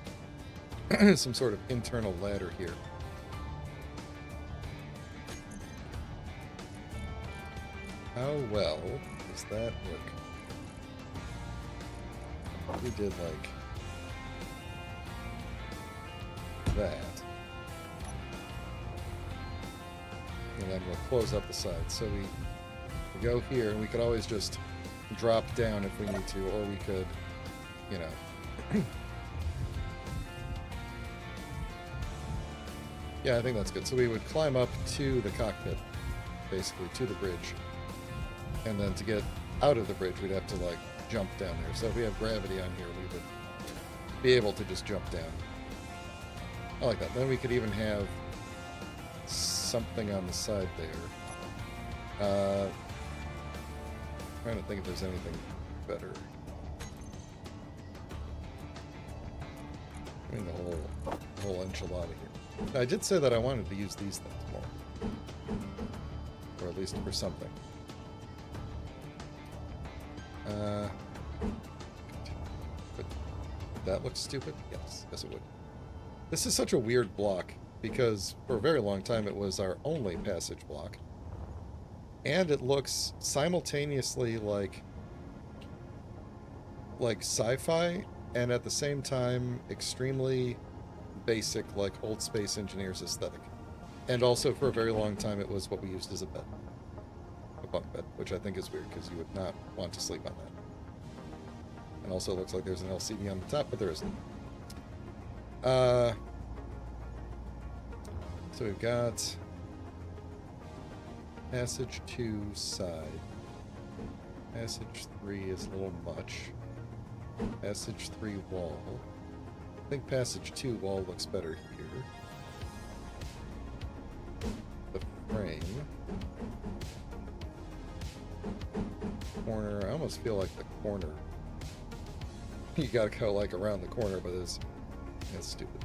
some sort of internal ladder here. How well does that work? We did, like, that. And then we'll close up the sides. So we go here, and we could always just drop down if we need to, or we could, you know... Yeah, I think that's good. So we would climb up to the cockpit, basically, to the bridge. And then to get out of the bridge, we'd have to, like, jump down there. So if we have gravity on here, we would be able to just jump down. I like that. Then we could even have something on the side there. Trying to think if there's anything better. I mean, the whole enchilada here. Now, I did say that I wanted to use these things more. Or at least for something. But that looks stupid? Yes, it would. This is such a weird block, because for a very long time it was our only passage block. And it looks simultaneously like sci-fi, and at the same time extremely basic, like old space engineers aesthetic. And also for a very long time it was what we used as a bed. A bunk bed, which I think is weird, because you would not want to sleep on that. And also it looks like there's an LCD on the top, but there isn't. So we've got passage 2 side. Passage 3 is a little much. Passage 3 wall. I think passage 2 wall looks better here. The frame. Corner. I almost feel like the corner. You gotta go like around the corner, but it's stupid.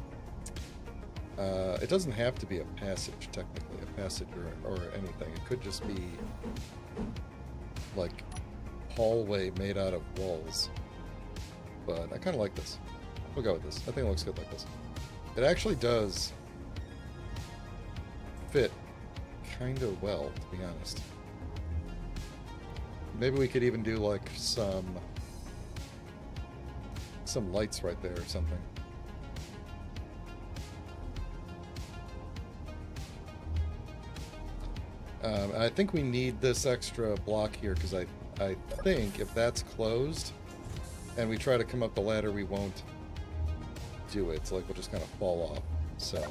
It doesn't have to be a passage, technically, a passage or anything. It could just be like hallway made out of walls. But I kind of like this. We'll go with this. I think it looks good like this. It actually does fit kind of well, to be honest. Maybe we could even do like some lights right there or something. I think we need this extra block here, because I think if that's closed and we try to come up the ladder, we won't do it. It's like we'll just kind of fall off. So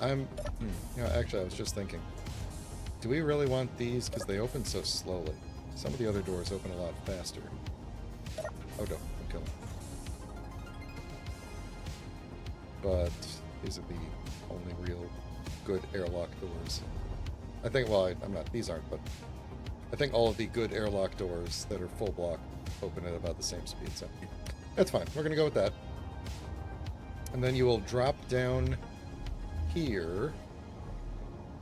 actually I was just thinking, do we really want these? Because they open so slowly. Some of the other doors open a lot faster. Oh no, I'm killing. But these are the only real good airlock doors. I think, well, I'm not, these aren't, but I think all of the good airlock doors that are full block open at about the same speed, so that's fine. We're going to go with that. And then you will drop down here,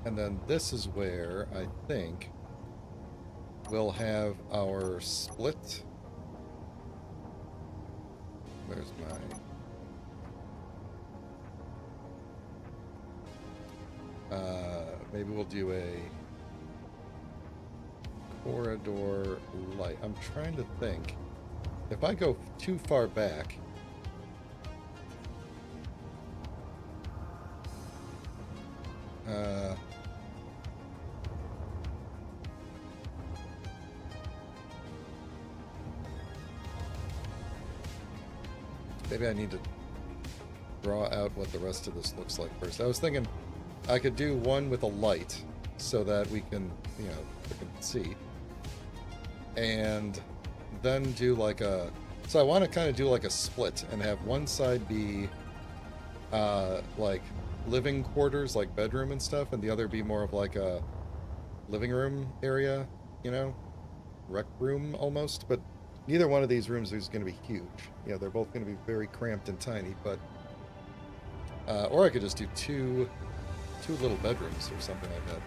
and then this is where I think we'll have our split. Where's my... maybe we'll do a corridor light. I'm trying to think. If I go too far back, maybe I need to draw out what the rest of this looks like first. I was thinking I could do one with a light so that we can, we can see. And then do like a... So I want to kind of do like a split and have one side be like living quarters, like bedroom and stuff, and the other be more of like a living room area, you know, rec room almost, but neither one of these rooms is going to be huge. You know, they're both going to be very cramped and tiny, but or I could just do two little bedrooms or something like that,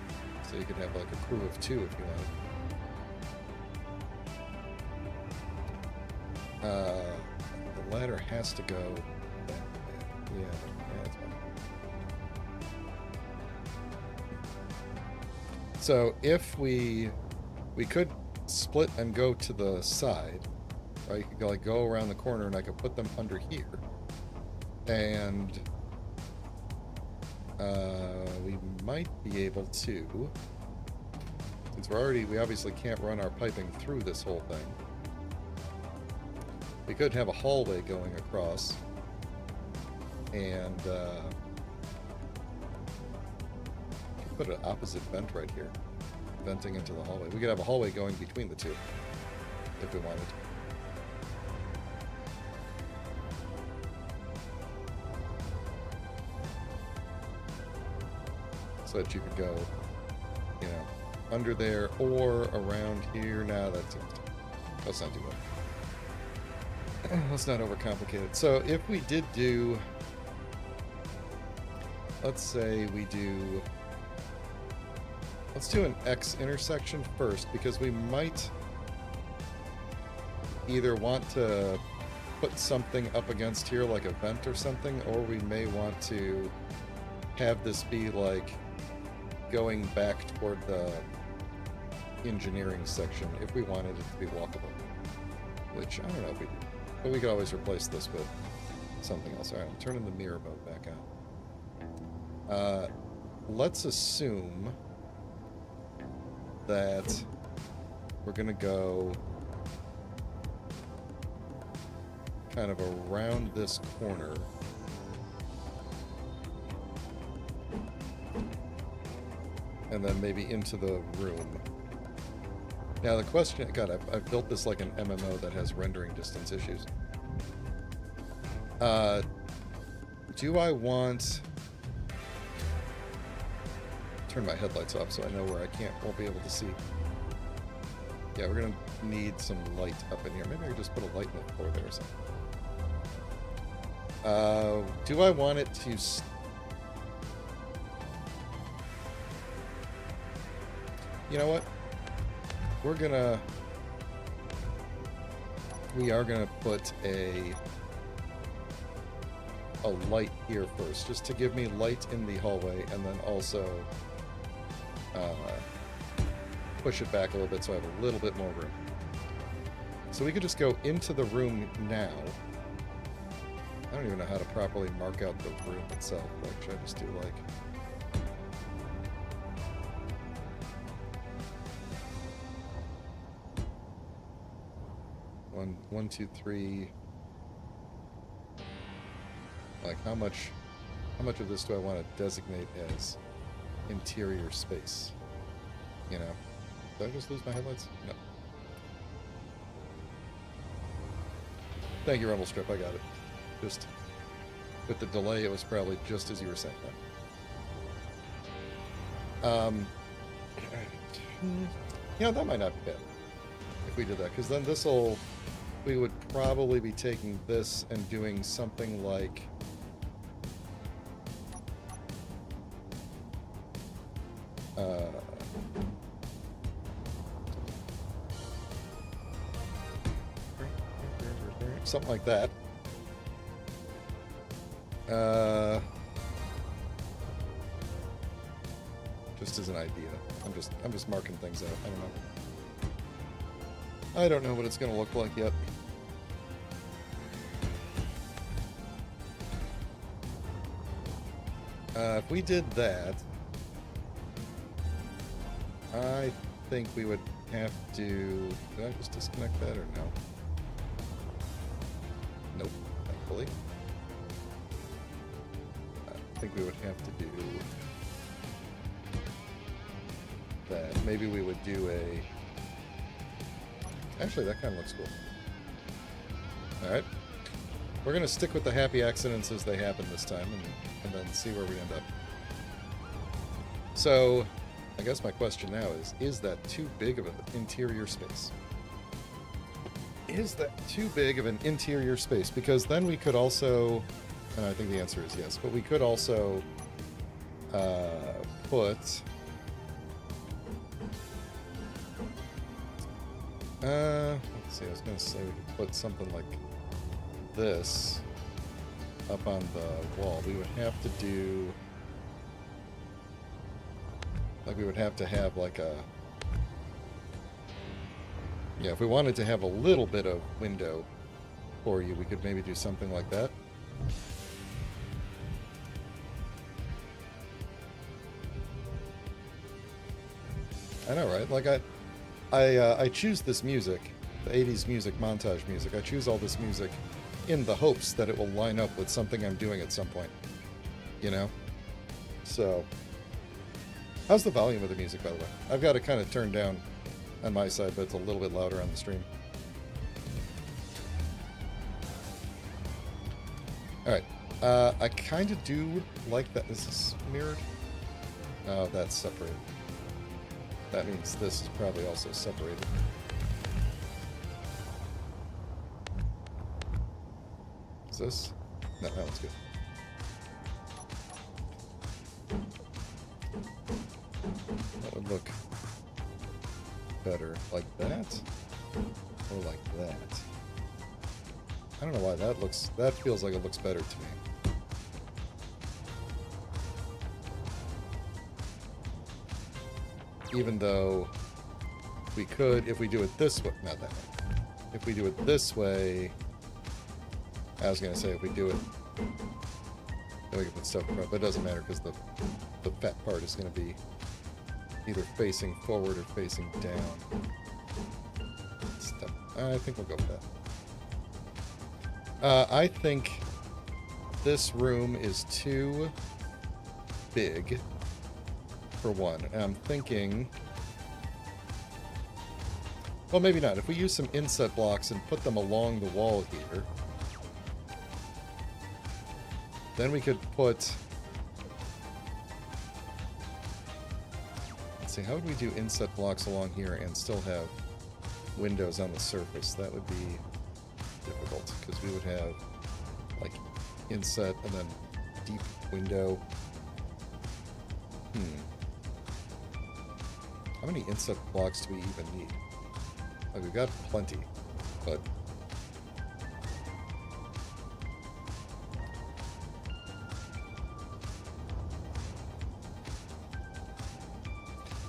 so you could have like a crew of 2 if you wanted. The ladder has to go that way. Yeah, that's fine. So if we could split and go to the side, right? You could like go around the corner, and I could put them under here, and we might be able to, since we obviously can't run our piping through this whole thing. We could have a hallway going across, and put an opposite vent right here, venting into the hallway. We could have a hallway going between the two, if we wanted. So that you could go, you know, under there or around here. Now that's not too much. Let's not overcomplicate it. So if we did do, let's say we do, let's do an X intersection first, because we might either want to put something up against here like a vent or something, or we may want to have this be like going back toward the engineering section if we wanted it to be walkable, which I don't know if we do, but we could always replace this with something else. All right, I'm turning the mirror mode back on. Let's assume that we're gonna go kind of around this corner. And then maybe into the room. Now the question, God, I've built this like an MMO that has rendering distance issues. Do I want... Turn my headlights off so I know where I won't be able to see. Yeah, we're gonna need some light up in here. Maybe I could just put a light in the floor there or something. Do I want it to... You know what? We are gonna put a light here first, just to give me light in the hallway, and then also push it back a little bit so I have a little bit more room. So we could just go into the room now. I don't even know how to properly mark out the room itself. Like, should I just do like... One, two, three. Like, how much of this do I want to designate as interior space? You know? Did I just lose my headlights? No. Thank you, Rumble Strip. I got it. Just with the delay, it was probably just as you were saying that. You know, that might not be bad if we did that, because then we would probably be taking this and doing something like... something like that. Just as an idea. I'm just marking things out. I don't know. I don't know what it's going to look like yet. If we did that, I think we would have to... Did I just disconnect that or no? Nope, thankfully. I think we would have to do that. Maybe we would do a... Actually, that kind of looks cool. Alright. We're going to stick with the happy accidents as they happen this time, and then see where we end up. So, I guess my question now is that too big of an interior space? Is that too big of an interior space? Because then we could also, and I think the answer is yes, but we could also put, let's see, I was going to say we could put something like this up on the wall. We would have to do, like we would have to have like a, yeah, if we wanted to have a little bit of window for you, we could maybe do something like that. I know, right? Like I choose this music, the 80s music, montage music. I choose all this music in the hopes that it will line up with something I'm doing at some point. You know? So, how's the volume of the music, by the way? I've got it kind of turned down on my side, but it's a little bit louder on the stream. Alright. I kind of do like that. Is this mirrored? Oh, that's separated. That means this is probably also separated. Is this? No, that one's good. That would look better like that, or like that. I don't know why that feels like it looks better to me. Even though we could, if we do it this way, not that way. If we do it this way, I was going to say if we do it, then we can put stuff in front, but it doesn't matter because the fat part is going to be either facing forward or facing down. I think we'll go with that. I think this room is too big for one. And I'm thinking, well, maybe not. If we use some inset blocks and put them along the wall here, then we could put, let's see, how would we do inset blocks along here and still have windows on the surface? That would be difficult because we would have like inset and then deep window. How many inset blocks do we even need? Like, we've got plenty, but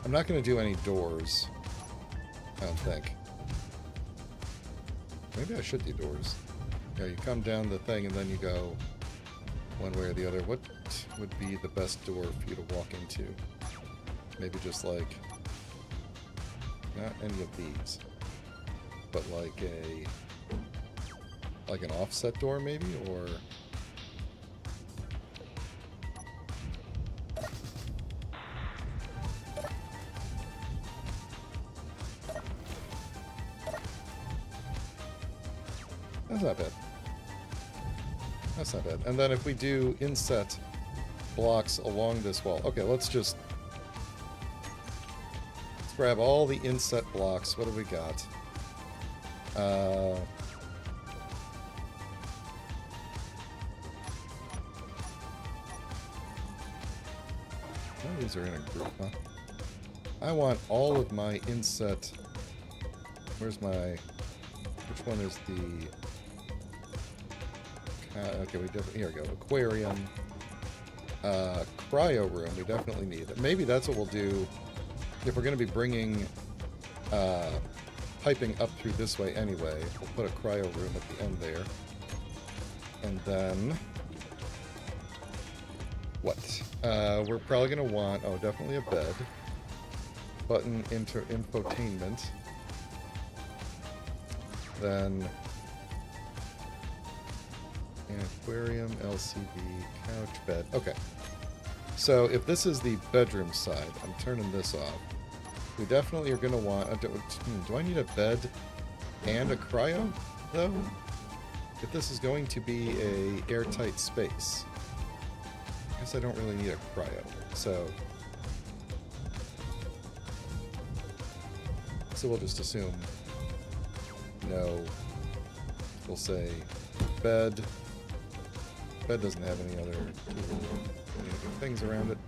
I'm not going to do any doors, I don't think. Maybe I should do doors. Yeah, you come down the thing and then you go one way or the other. What would be the best door for you to walk into? Maybe just like, not any of these, but like an offset door maybe, or that's not bad. That's not bad. And then if we do inset blocks along this wall, okay, let's grab all the inset blocks. What have we got? Oh, these are in a group, huh? I want all of my inset. Where's my? Which one is the? Okay, we definitely, here we go. Aquarium, cryo room. We definitely need it. Maybe that's what we'll do. If we're going to be bringing piping up through this way anyway, we'll put a cryo room at the end there. And then, what? We're probably going to want, oh, definitely a bed. Button infotainment. Then, an aquarium, LCD, couch, bed. Okay. So if this is the bedroom side, I'm turning this off. We definitely are going to want... do I need a bed and a cryo, though? If this is going to be a airtight space. I guess I don't really need a cryo. So So we'll just assume no. We'll say bed. Bed doesn't have any other things around it.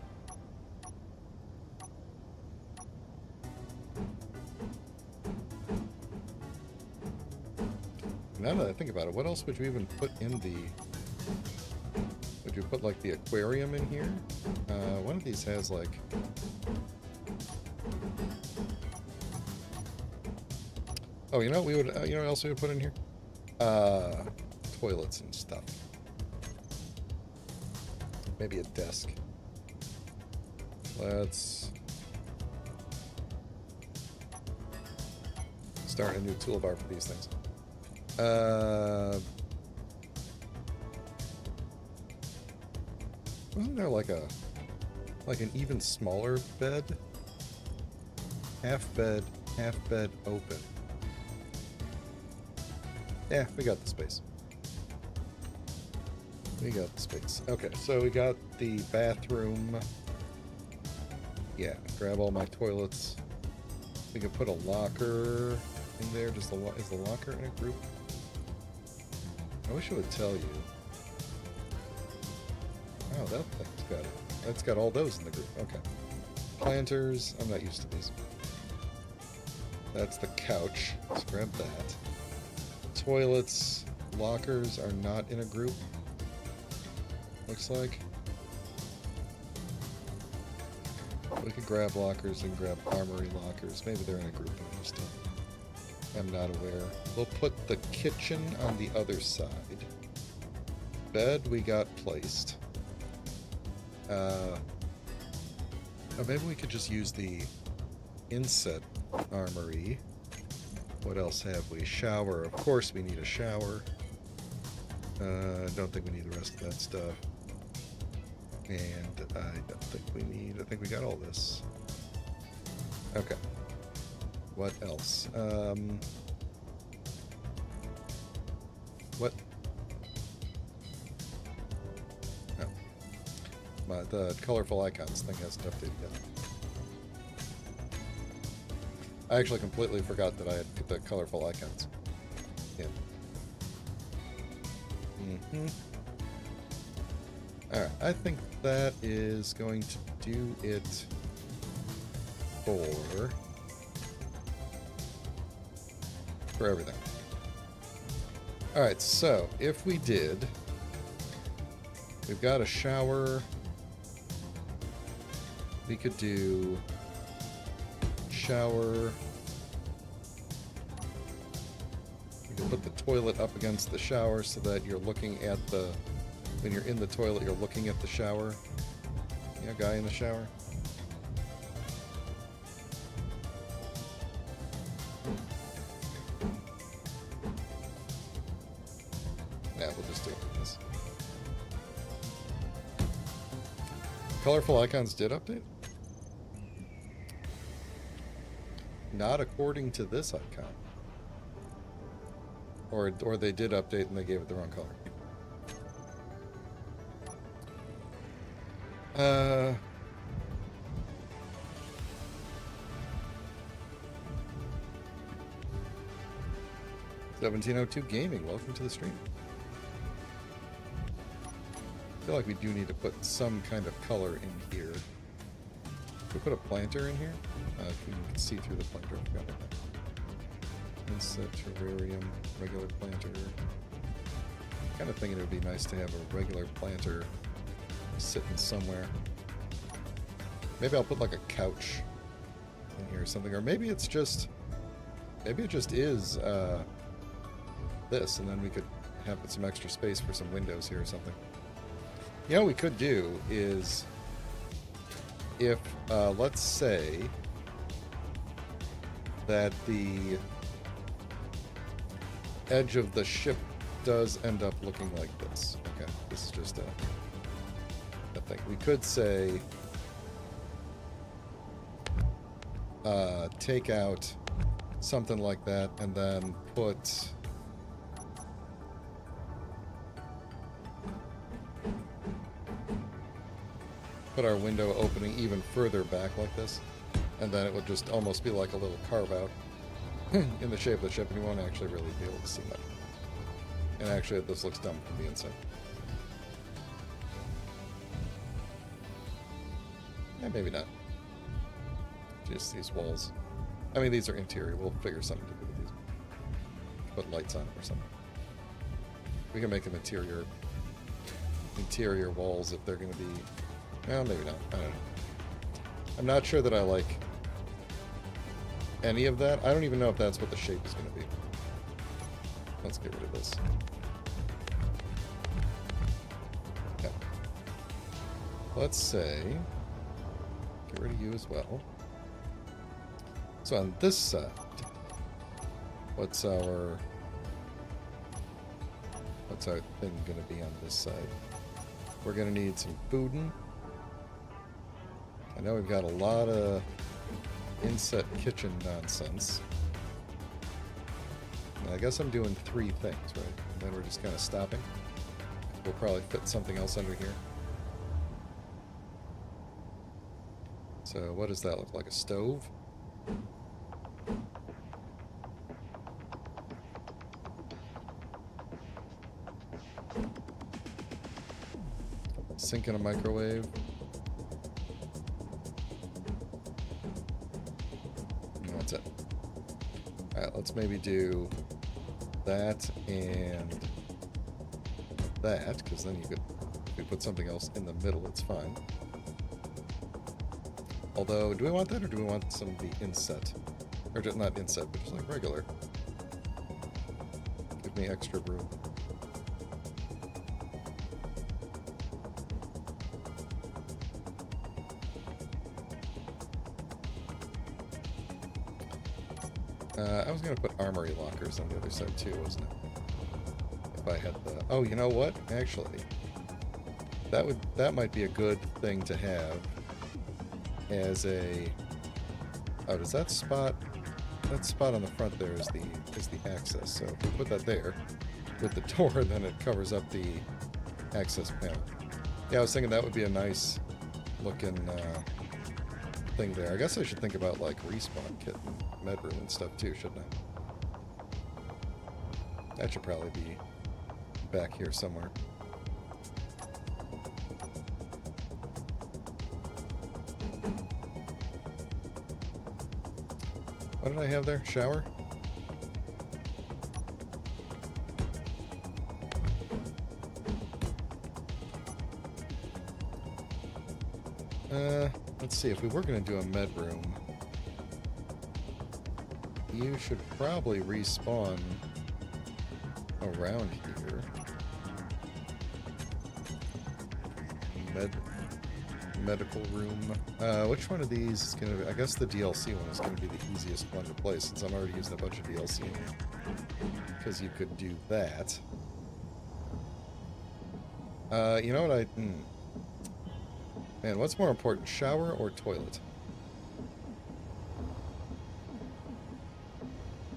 Now that I think about it, what else would you even put in the... Would you put, like, the aquarium in here? One of these has, like... Oh, you know what we would... you know what else we would put in here? Toilets and stuff. Maybe a desk. Let's... start a new toolbar for these things. Wasn't there like an even smaller bed? Half bed open. Yeah, we got the space. We got the space. Okay, so we got the bathroom. Yeah, grab all my toilets. We can put a locker in there. Is the locker in a group? I wish it would tell you. Oh, that thing's got it. That's got all those in the group. Okay. Planters. I'm not used to these. That's the couch. Let's grab that. Toilets. Lockers are not in a group. Looks like. We could grab lockers and grab armory lockers. Maybe they're in a group. I'm not aware. We'll put the kitchen on the other side. Bed we got placed. Oh, maybe we could just use the inset armory. What else have we? Shower. Of course we need a shower. I don't think we need the rest of that stuff. And I don't think we need... I think we got all this. Okay. What else? What? Oh. The colorful icons thing hasn't updated yet. I actually completely forgot that I had the colorful icons in. Alright, I think that is going to do it for everything. Alright, so if we did, we've got a shower. We could do shower. We could put the toilet up against the shower so that you're looking at the... When you're in the toilet, you're looking at the shower. You know, guy in the shower. Yeah, we'll just do it with this. Colorful icons did update? Not according to this icon. Or they did update and they gave it the wrong color. 1702 Gaming, welcome to the stream. I feel like we do need to put some kind of color in here. Can we put a planter in here? You can see through the planter. I forgot about that. Inset terrarium, regular planter. Kind of thinking it would be nice to have a regular planter sitting somewhere. Maybe I'll put like a couch in here or something, or maybe it's just, maybe it just is this, and then we could have some extra space for some windows here or something. You know what we could do is, if let's say that the edge of the ship does end up looking like this. Okay, this is just a thing. We could say take out something like that and then put our window opening even further back like this, and then it would just almost be like a little carve out. in the shape of the ship, and you won't actually really be able to see much. And actually, this looks dumb from the inside. Yeah, maybe not. Just these walls. I mean, these are interior. We'll figure something to do with these. Put lights on them or something. We can make them interior walls if they're going to be... Well, maybe not. I don't know. I'm not sure that I like any of that. I don't even know if that's what the shape is going to be. Let's get rid of this. Okay. Let's say... Get rid of you as well. So on this side, what's our thing going to be on this side? We're going to need some fooding. I know we've got a lot of inset kitchen nonsense. And I guess I'm doing 3 things, right? And then we're just kind of stopping. We'll probably fit something else under here. So what does that look like? A stove? Sink in a microwave. And that's it. Alright, let's maybe do that and that, because then you could, if we put something else in the middle, it's fine. Although, do we want that, or do we want some of the inset? Or just, not inset, but just like regular. Give me extra room. I was going to put armory lockers on the other side too, wasn't it? If I had the... Oh, you know what? Actually, that might be a good thing to have as a... Oh, does that spot on the front there is the access. So if we put that there with the door, then it covers up the access panel. Yeah, I was thinking that would be a nice looking thing there. I guess I should think about like respawn kit and medroom and stuff too, shouldn't I? That should probably be back here somewhere. What did I have there? Shower? Let's see, if we were going to do a med room, you should probably respawn around here. Medical room. Which one of these is going to be... I guess the DLC one is going to be the easiest one to play, since I'm already using a bunch of DLC in here. Because you could do that. You know what Man, what's more important, shower or toilet?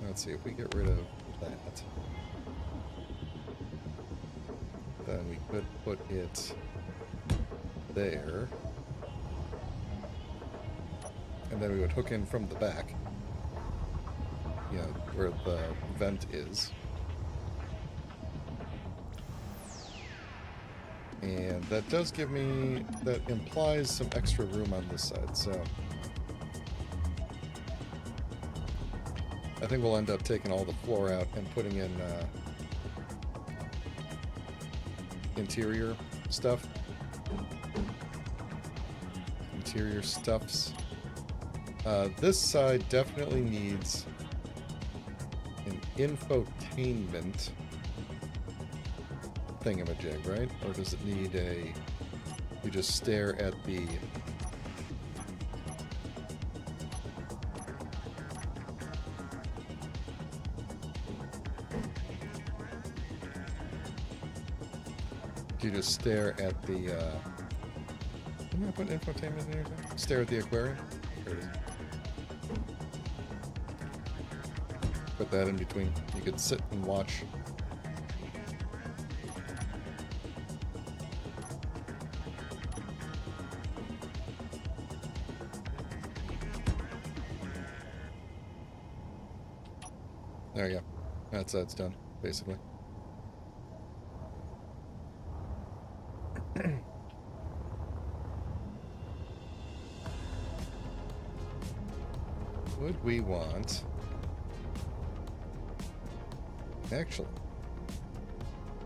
Let's see, if we get rid of that, then we could put it there. And then we would hook in from the back, you know, where the vent is. And that does give me, that implies some extra room on this side, so I think we'll end up taking all the floor out and putting in interior stuff. Interior stuffs. This side definitely needs an infotainment thingamajig, right? Or does it need a... You just stare at the... You just stare at the... Didn't I put infotainment in here? Stare at the aquarium? There it is. Put that in between. You could sit and watch. There you go. That side's done, basically. Would we want... Actually,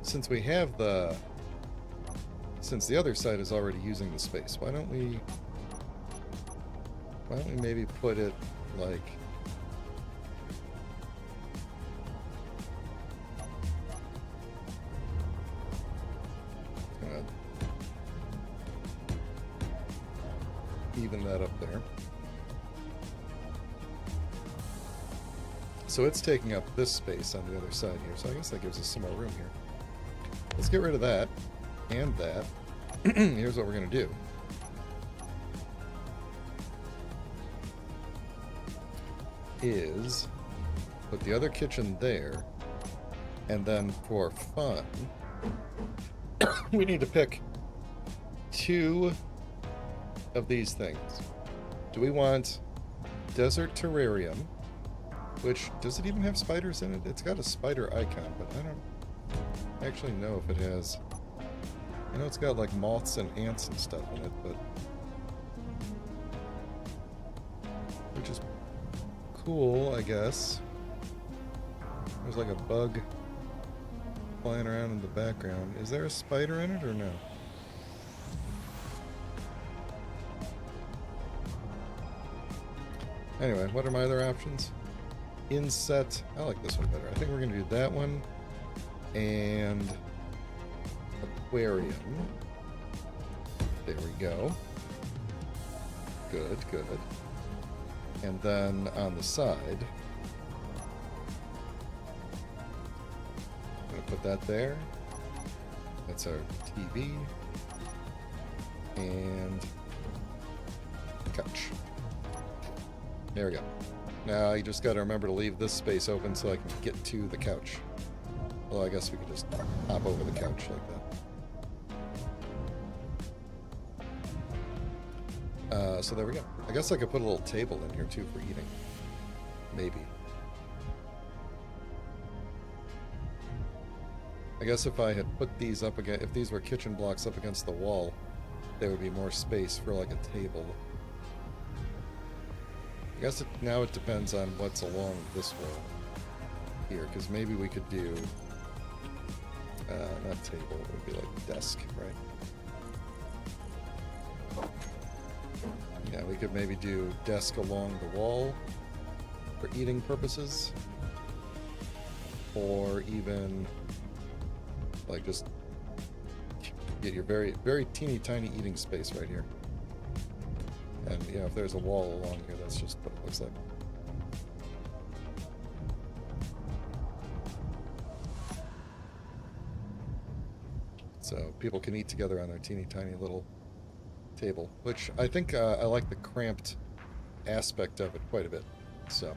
since we have the... Since the other side is already using the space, why don't we maybe put it, like... even that up there. So it's taking up this space on the other side here, so I guess that gives us some more room here. Let's get rid of that and that. Here's what we're going to do. Is put the other kitchen there, and then for fun, we need to pick 2 of these things. Do we want Desert Terrarium, which, does it even have spiders in it? It's got a spider icon, but I don't actually know if it has... I know it's got like moths and ants and stuff in it, but... which is cool, I guess. There's like a bug flying around in the background. Is there a spider in it or no? Anyway, what are my other options? Inset. I like this one better. I think we're going to do that one. And aquarium. There we go. Good, good. And then on the side, I'm going to put that there. That's our TV. And couch. There we go. Now you just got to remember to leave this space open so I can get to the couch. Well, I guess we could just hop over the couch like that. So there we go. I guess I could put a little table in here too for eating. Maybe. I guess if I had put these up against, if these were kitchen blocks up against the wall, there would be more space for like a table. I guess now it depends on what's along this wall here, because maybe we could do, not table, it would be like desk, right? Yeah, we could maybe do desk along the wall for eating purposes, or even like just get your very, very teeny tiny eating space right here. And, you know, if there's a wall along here, that's just what it looks like. So people can eat together on their teeny tiny little table, which I think I like the cramped aspect of it quite a bit. So.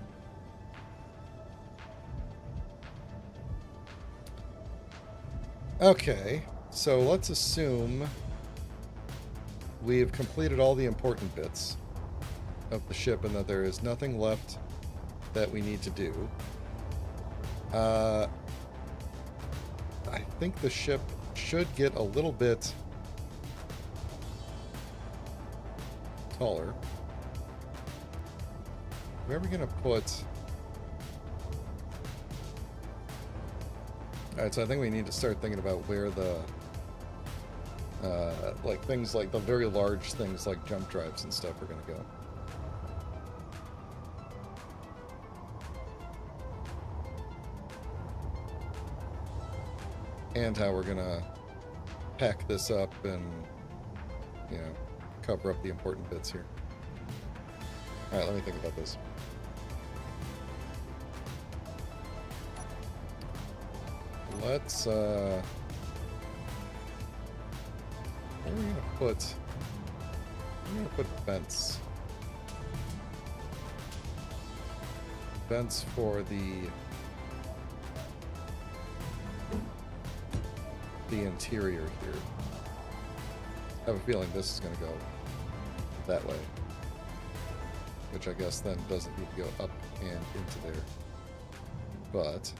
Okay, so let's assume we've completed all the important bits of the ship and that there is nothing left that we need to do. I think the ship should get a little bit taller. Where are we going to put... Alright, so I think we need to start thinking about where the... like things like the very large things like jump drives and stuff are going to go. And how we're going to pack this up and, you know, cover up the important bits here. Alright, let me think about this. Let's, where are we going to put... I'm going to put vents. Vents for the interior here. I have a feeling this is going to go that way. Which I guess then doesn't need to go up and into there. but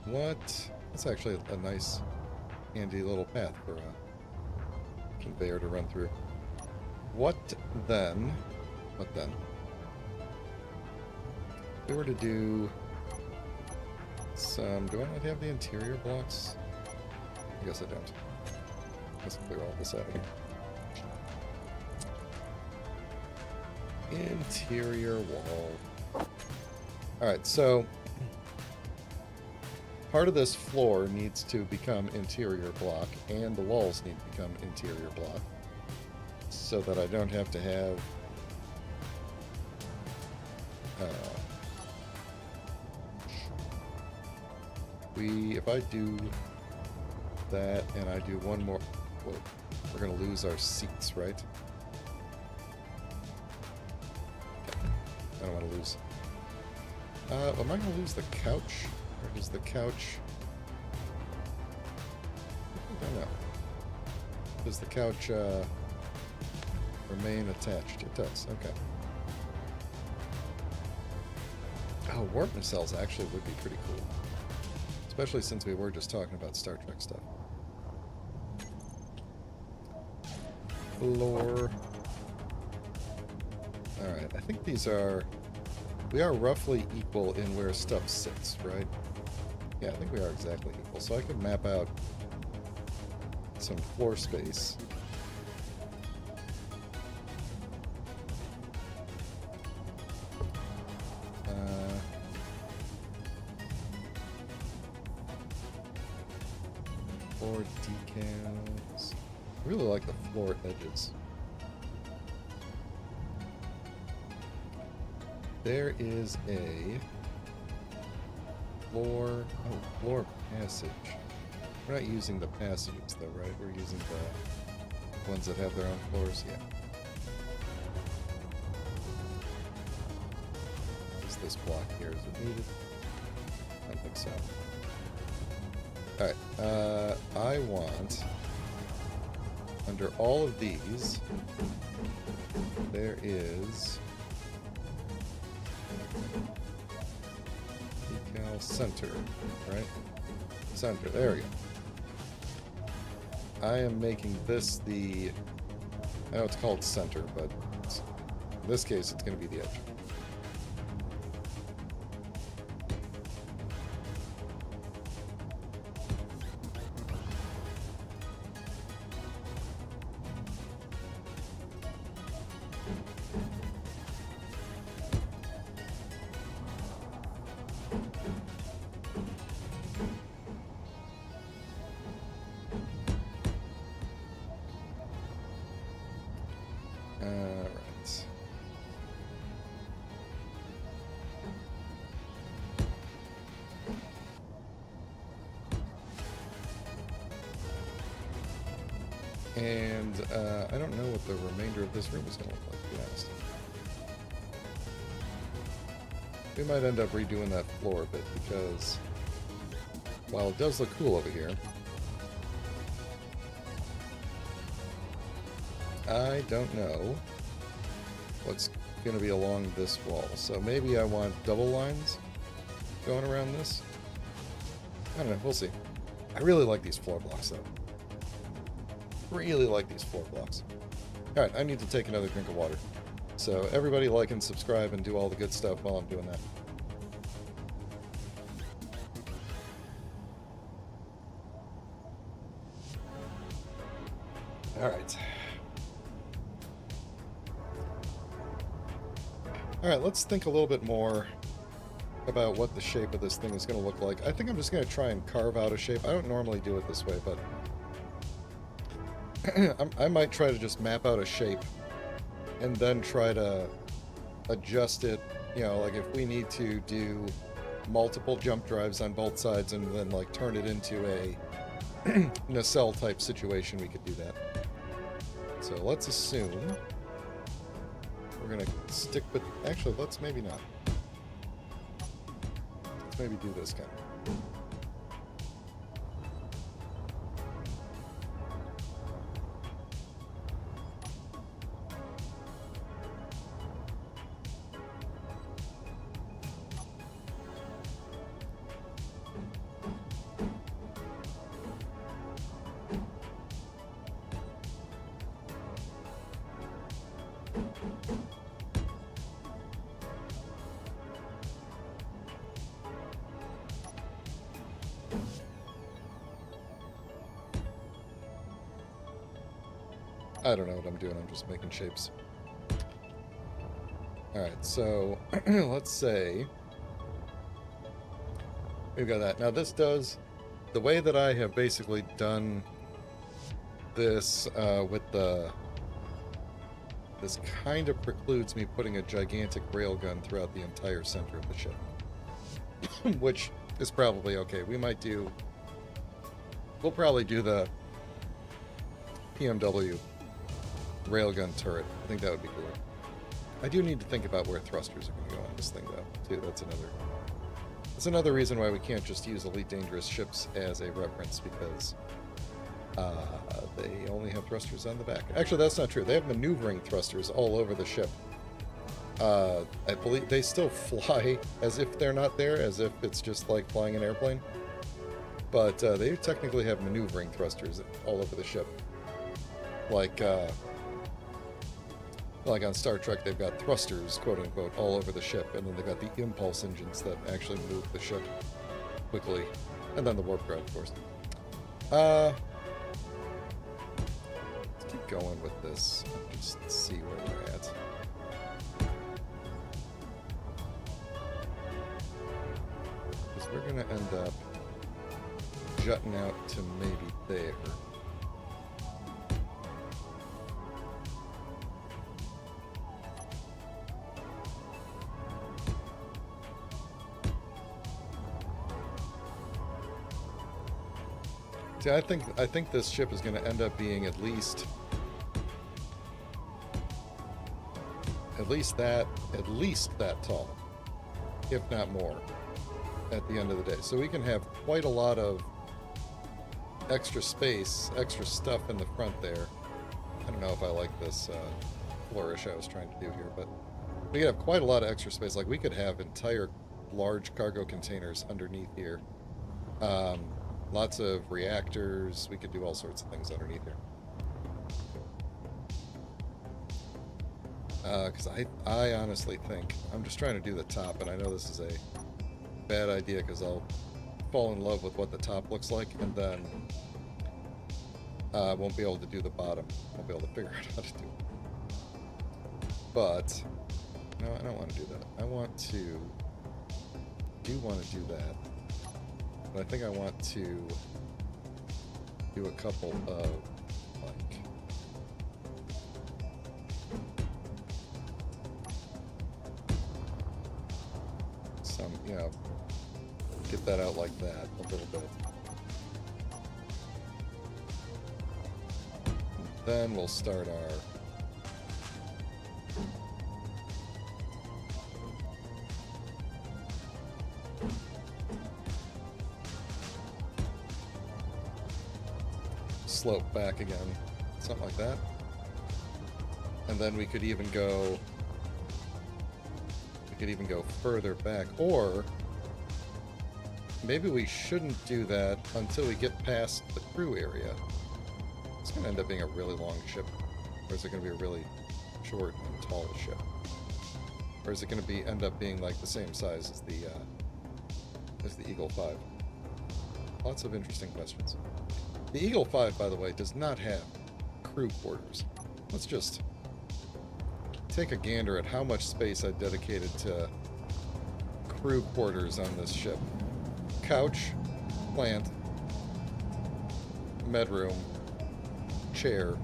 what? That's actually a nice, handy little path for a conveyor to run through. What then? What then? If we were to do some... Do I not have the interior blocks? I guess I don't. Let's clear all this out. Interior wall. Alright, so part of this floor needs to become interior block, and the walls need to become interior block, so that I don't have to have if I do that and I do one more, well, we're going to lose our seats, right? Okay. I don't want to lose. Am I going to lose the couch? Or does the couch... I don't know. Does the couch remain attached? It does, okay. Oh, warp nacelles actually would be pretty cool. Especially since we were just talking about Star Trek stuff. Floor. Alright, I think these are... We are roughly equal in where stuff sits, right? Yeah, I think we are exactly equal. So I could map out some floor space. Floor decals. I really like the floor edges. There is a floor passage. We're not using the passages though, right? We're using the ones that have their own floors, yeah. Is this block here, is it needed? I don't think so. Alright, I want, under all of these, there is decal center, right? Center, there we go. I am making this the, I know it's called center, but in this case it's going to be the edge. And I don't know what the remainder of this room is going to look like, to be honest. We might end up redoing that floor a bit, because while it does look cool over here, I don't know what's going to be along this wall. So maybe I want double lines going around this. I don't know, we'll see. I really like these floor blocks, though. Really like these floor blocks. Alright, I need to take another drink of water. So everybody like and subscribe and do all the good stuff while I'm doing that. Alright. Alright, let's think a little bit more about what the shape of this thing is going to look like. I think I'm just going to try and carve out a shape. I don't normally do it this way, but I might try to just map out a shape and then try to adjust it, you know, like if we need to do multiple jump drives on both sides and then like turn it into a nacelle type situation, we could do that. So let's assume we're going to stick with, actually let's maybe not. Let's maybe do this kind of. I don't know what I'm doing. I'm just making shapes. Alright, so let's say we've got that. Now this does, the way that I have basically done this with the, this kind of precludes me putting a gigantic railgun throughout the entire center of the ship. Which is probably okay. We might do, we'll probably do the PMW railgun turret. I think that would be cool. I do need to think about where thrusters are going to go on this thing, though, too. That's another reason why we can't just use Elite Dangerous ships as a reference, because they only have thrusters on the back. Actually, that's not true. They have maneuvering thrusters all over the ship. I believe they still fly as if they're not there, as if it's just like flying an airplane. But they technically have maneuvering thrusters all over the ship. Like on Star Trek, they've got thrusters, quote-unquote, all over the ship, and then they've got the impulse engines that actually move the ship quickly, and then the warp drive, of course. Let's keep going with this and just see where we're at. Because we're going to end up jutting out to maybe there. See, I think this ship is going to end up being at least that tall, if not more, at the end of the day. So we can have quite a lot of extra space, extra stuff in the front there. I don't know if I like this flourish I was trying to do here, but we could have quite a lot of extra space. Like, we could have entire large cargo containers underneath here. Lots of reactors. We could do all sorts of things underneath here. Because I honestly think, I'm just trying to do the top, and I know this is a bad idea because I'll fall in love with what the top looks like, and then I won't be able to do the bottom. Won't be able to figure out how to do it. But, no, I don't want to do that. I do want to do that. But I think I want to do a couple of, like, some, you know, get that out like that a little bit. And then we'll start our slope back again, something like that. And then we could even go further back, or maybe we shouldn't do that until we get past the crew area. It's going to end up being a really long ship, or is it going to be a really short and tall ship? Or is it going to end up being like the same size as the Eagle 5? Lots of interesting questions. The Eagle 5, by the way, does not have crew quarters. Let's just take a gander at how much space I dedicated to crew quarters on this ship. Couch, plant, medroom, chair.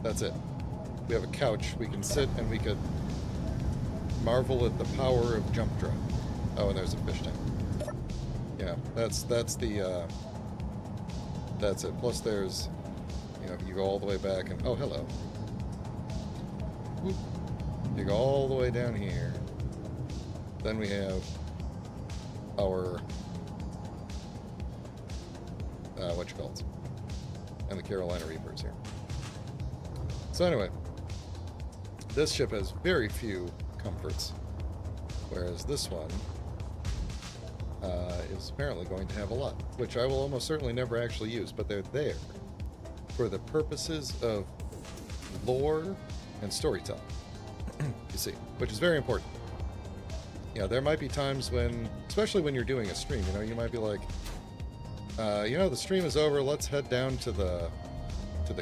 That's it. We have a couch. We can sit and we could marvel at the power of jump drive. Oh, and there's a fish tank. Yeah, that's it. Plus there's, you know, you go all the way back and, oh, hello. Whoop. You go all the way down here. Then we have our, and the Carolina Reapers here. So anyway, this ship has very few comforts, whereas this one is apparently going to have a lot, which I will almost certainly never actually use, but they're there for the purposes of lore and storytelling, you see, which is very important. Yeah, there might be times when, especially when you're doing a stream, you know, you might be like, you know, the stream is over, let's head down to the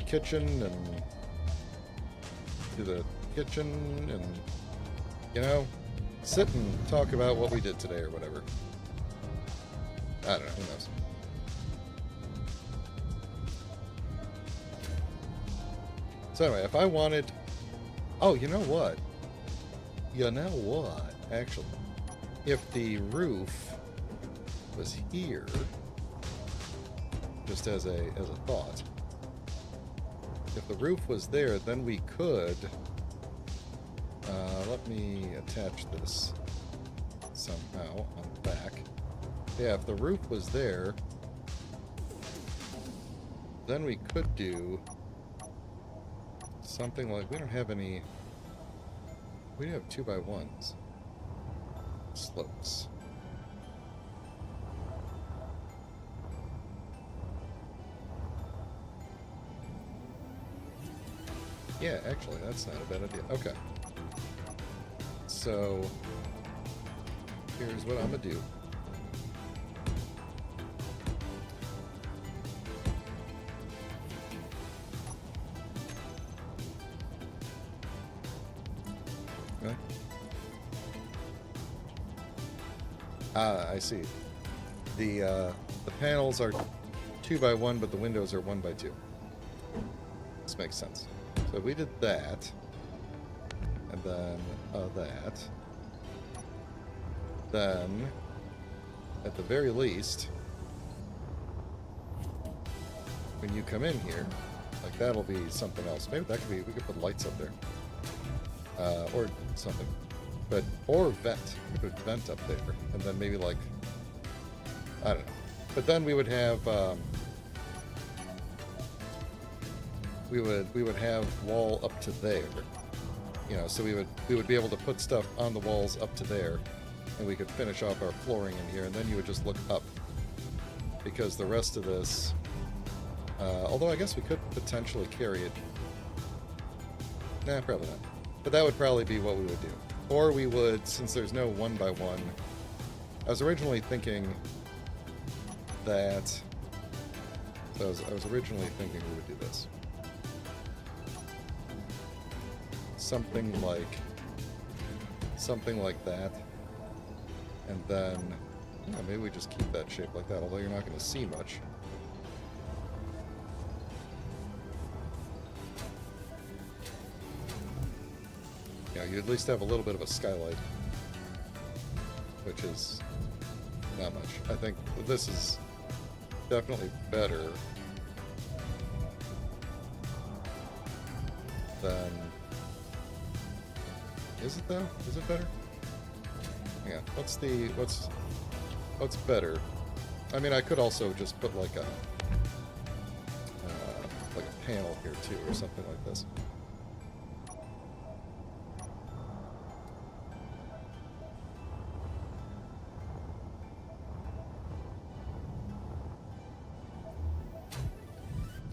kitchen and to the kitchen and, you know, sit and talk about what we did today or whatever. I don't know, who knows. So anyway, if I wanted... Oh, you know what? You know what? Actually, if the roof was here, just as a thought, if the roof was there, then we could... let me attach this somehow on the back. Yeah, if the roof was there, then we could do something like... We don't have any... We do have 2x1s. Slopes. Yeah, actually, that's not a bad idea. Okay. So, here's what I'm gonna do. Okay. Ah, I see. The panels are 2x1, but the windows are 1x2. This makes sense. So we did that, and then that. Then, at the very least, when you come in here, like that'll be something else. Maybe that could be, we could put lights up there. Or something. But, or vent. We could put vent up there, and then maybe like, I don't know. But then we would have, we would have wall up to there, you know. So we would be able to put stuff on the walls up to there, and we could finish off our flooring in here, and then you would just look up, because the rest of this, although I guess we could potentially carry it. Nah, probably not. But that would probably be what we would do, or we would, since there's no 1x1. I was originally thinking that. So I was originally thinking we would do this. Something like that, and then maybe we just keep that shape like that, although you're not going to see much. Yeah, you at least have a little bit of a skylight, which is not much. I think this is definitely better than... Is it though? Is it better? Yeah. What's better? I mean, I could also just put like a panel here too, or something like this.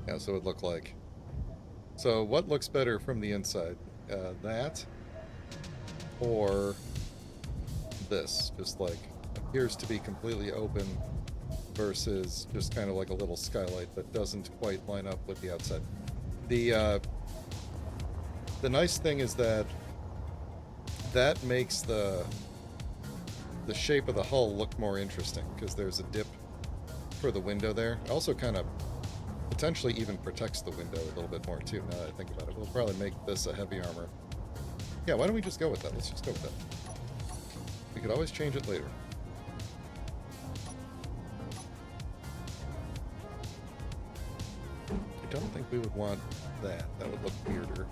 Yeah. So it'd look like. So what looks better from the inside? That. Or this, just like appears to be completely open versus just kind of like a little skylight that doesn't quite line up with the outside. The nice thing is that makes the shape of the hull look more interesting, because there's a dip for the window there. It also kind of potentially even protects the window a little bit more too, now that I think about it. We'll probably make this a heavy armor. Yeah, why don't we just go with that? Let's just go with that. We could always change it later. I don't think we would want that. That would look weirder.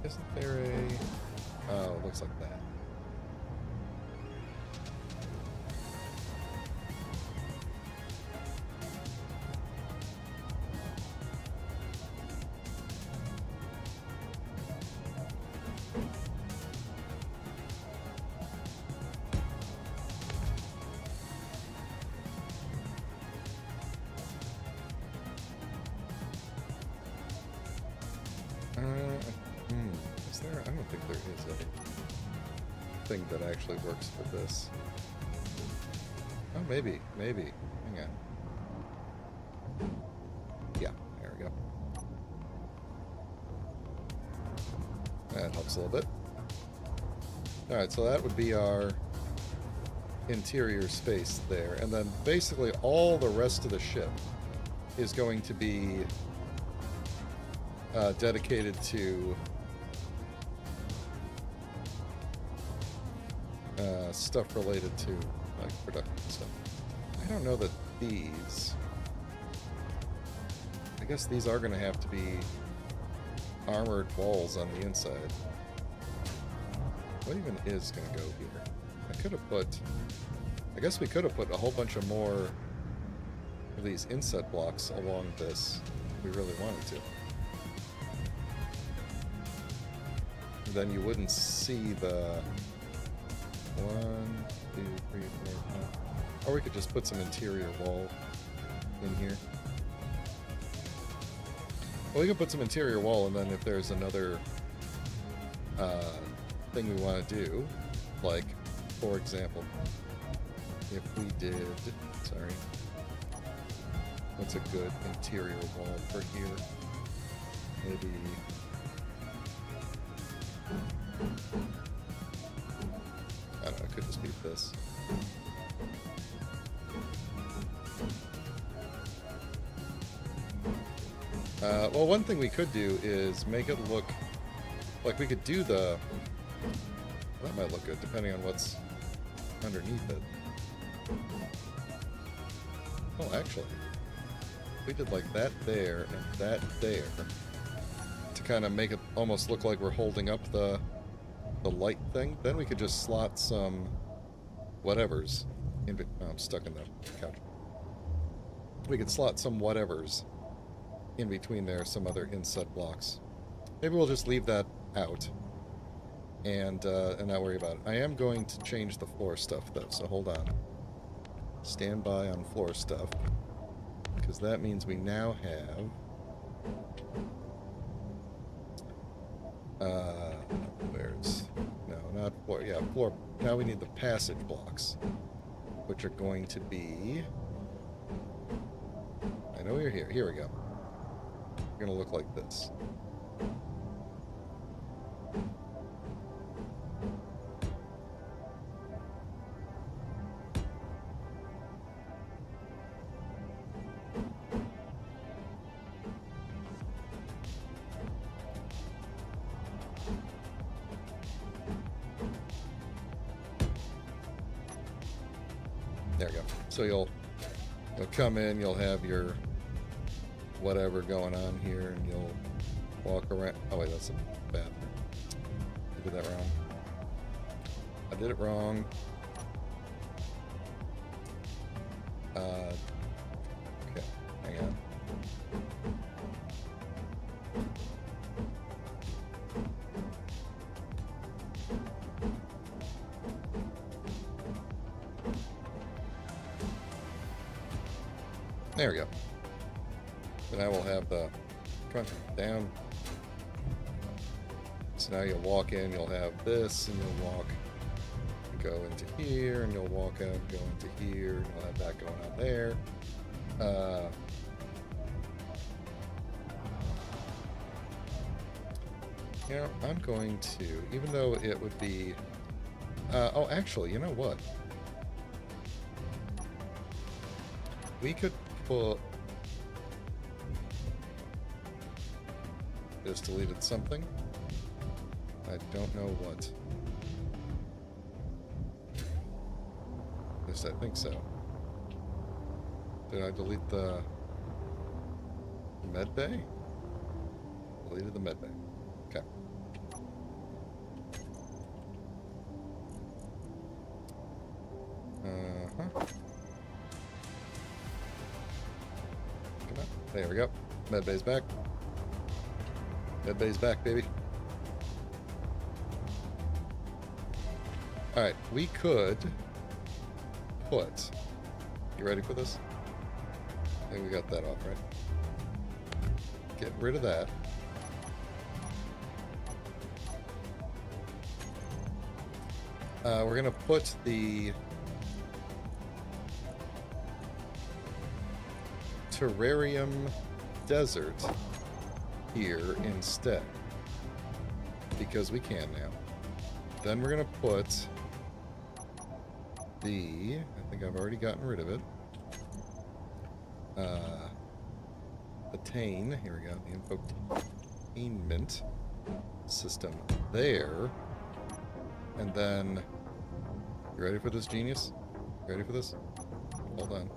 Isn't there a... Oh, it looks like that. don't think there is a thing that actually works for this. Oh, maybe. Hang on. Yeah, there we go. That helps a little bit. Alright, so that would be our interior space there. And then basically all the rest of the ship is going to be dedicated to stuff related to like production stuff. I don't know that these... I guess these are going to have to be armored walls on the inside. What even is going to go here? I could have put... I guess we could have put a whole bunch of more of these inset blocks along this if we really wanted to. And then you wouldn't see the 1, 2, 3, 4, 5. Or we could just put some interior wall in here. Well, we could put some interior wall, and then if there's another thing we want to do, like, for example, if we did, sorry, what's a good interior wall for here? Maybe, I don't know, it could just be this. Well, one thing we could do is make it look like we could do the... That might look good, depending on what's underneath it. Well, actually, we did like that there and that there to kind of make it almost look like we're holding up the light thing. Then we could just slot some whatevers in... Oh, I'm stuck in the couch. We could slot some whatevers in between there, some other inset blocks. Maybe we'll just leave that out and not worry about it. I am going to change the floor stuff though, so hold on. Stand by on floor stuff, because that means we now have where's... No, not floor. Yeah, floor. Now we need the passage blocks, which are going to be... I know you're here. Here we go. They're going to look like this. There we go. So you'll come in, you'll have your whatever going on here, and you'll walk around. Oh wait, that's a bathroom. I did that wrong. I did it wrong. Okay, hang on. There we go. Then I will have the front down. So now you'll walk in, you'll have this, and you'll walk, go into here, and you'll walk out, go into here, and you'll have that going on there. You know, I'm going to, even though it would be, oh, actually, you know what? We could put, just deleted something. I don't know what. At least I think so. Did I delete the med bay? Deleted the med bay. Okay. Come on. There we go. Med bay's back. Med bay's back, baby. Alright, we could put... You ready for this? I think we got that off, right? Get rid of that. We're going to put the terrarium desert here instead, because we can now. Then we're going to put the, I think I've already gotten rid of it, attain, here we go, the infotainment system there. And then, you ready for this, genius? You ready for this? Hold on.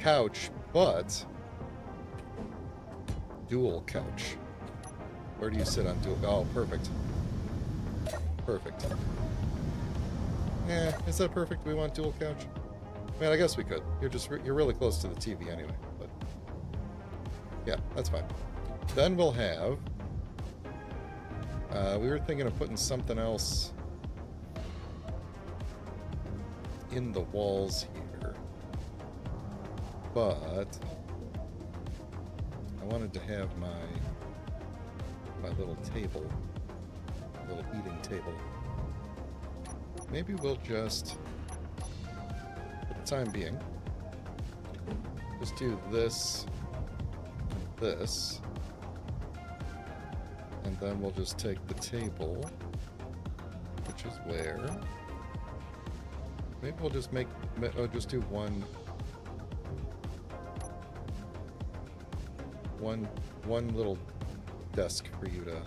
Couch, but dual couch. Where do you sit on dual? Oh, perfect. Perfect. Yeah, is that perfect? Do we want dual couch? I mean, I guess we could. You're really close to the TV anyway, but yeah, that's fine. Then we'll have. We were thinking of putting something else in the walls here, but I wanted to have my little table, little eating table. Maybe we'll just, for the time being, just do this and this. And then we'll just take the table, which is where. Maybe we'll just just do one little desk for you to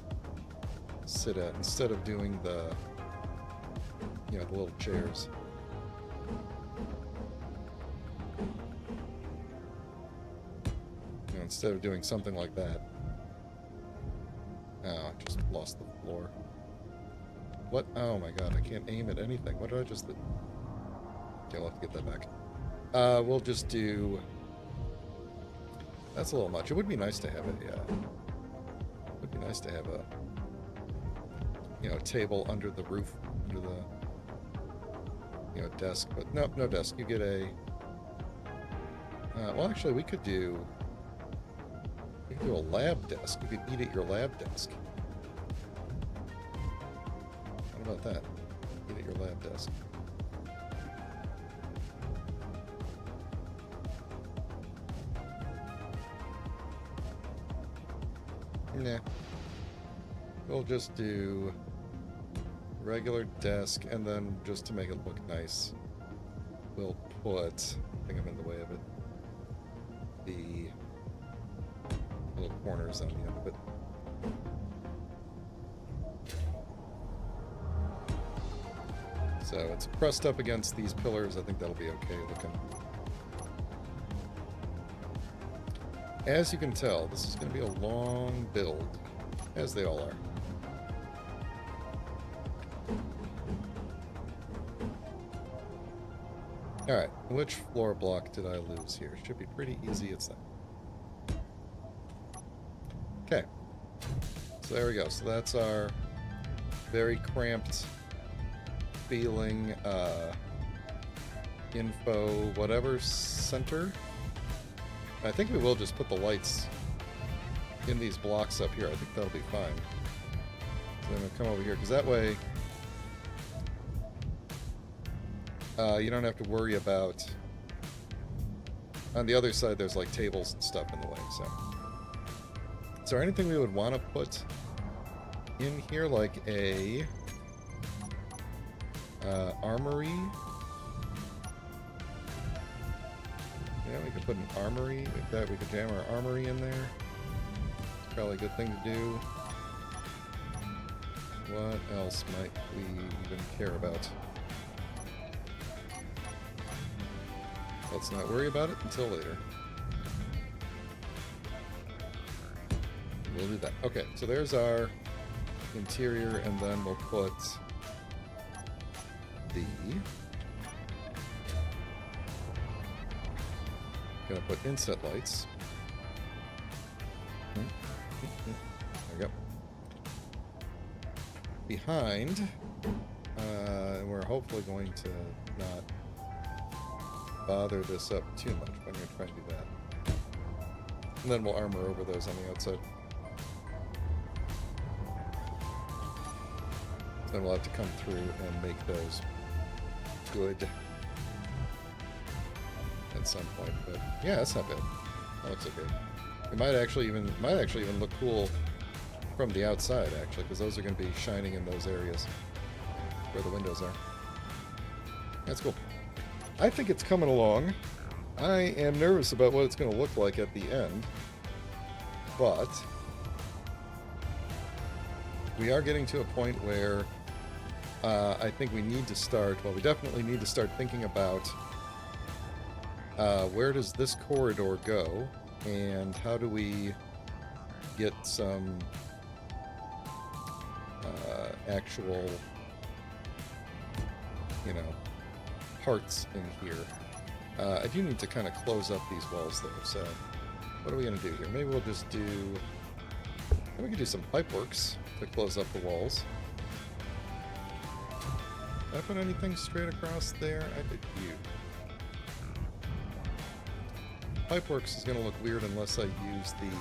sit at instead of doing the, the little chairs. Instead of doing something like that. Oh, I just lost the floor. What? Oh my god, I can't aim at anything. What did I just do? Okay, I'll have to get that back. We'll just do... That's a little much. It would be nice to have a... it would be nice to have a... table under the roof, under the... desk. But nope, no desk. You get a... well, actually, we could do... You could do a lab desk. You could eat at your lab desk. What about that? Eat at your lab desk. Nah. We'll just do regular desk, and then just to make it look nice, we'll put, I think I'm in the way of it, the little corners on the end of it. So it's pressed up against these pillars. I think that'll be okay looking. As you can tell, this is going to be a long build, as they all are. Alright, which floor block did I lose here? Should be pretty easy, it's that. Okay, so there we go. So that's our very cramped feeling info whatever center. I think we will just put the lights in these blocks up here. I think that'll be fine. So I'm going to come over here, because that way you don't have to worry about... On the other side, there's like tables and stuff in the way, so... Is there anything we would want to put in here, like a armory? Yeah, we could put an armory. We could jam our armory in there. Probably a good thing to do. What else might we even care about? Let's not worry about it until later. We'll do that. Okay, so there's our interior, and then we'll put the... Gonna put inset lights. There we go. Behind, we're hopefully going to not bother this up too much, but I'm going to try and do that. And then we'll armor over those on the outside. Then we'll have to come through and make those good at some point. But yeah, that's not bad. That looks okay. It might actually even look cool from the outside, actually, because those are going to be shining in those areas where the windows are. That's cool. I think it's coming along. I am nervous about what it's going to look like at the end, but we are getting to a point where I think we need to start, well, we definitely need to start thinking about where does this corridor go, and how do we get some actual, you know, parts in here. I do need to kind of close up these walls, though, so what are we going to do here? Maybe we'll just do... Maybe we can do some pipe works to close up the walls. Did I put anything straight across there? I did you. Pipeworks is going to look weird unless I use the...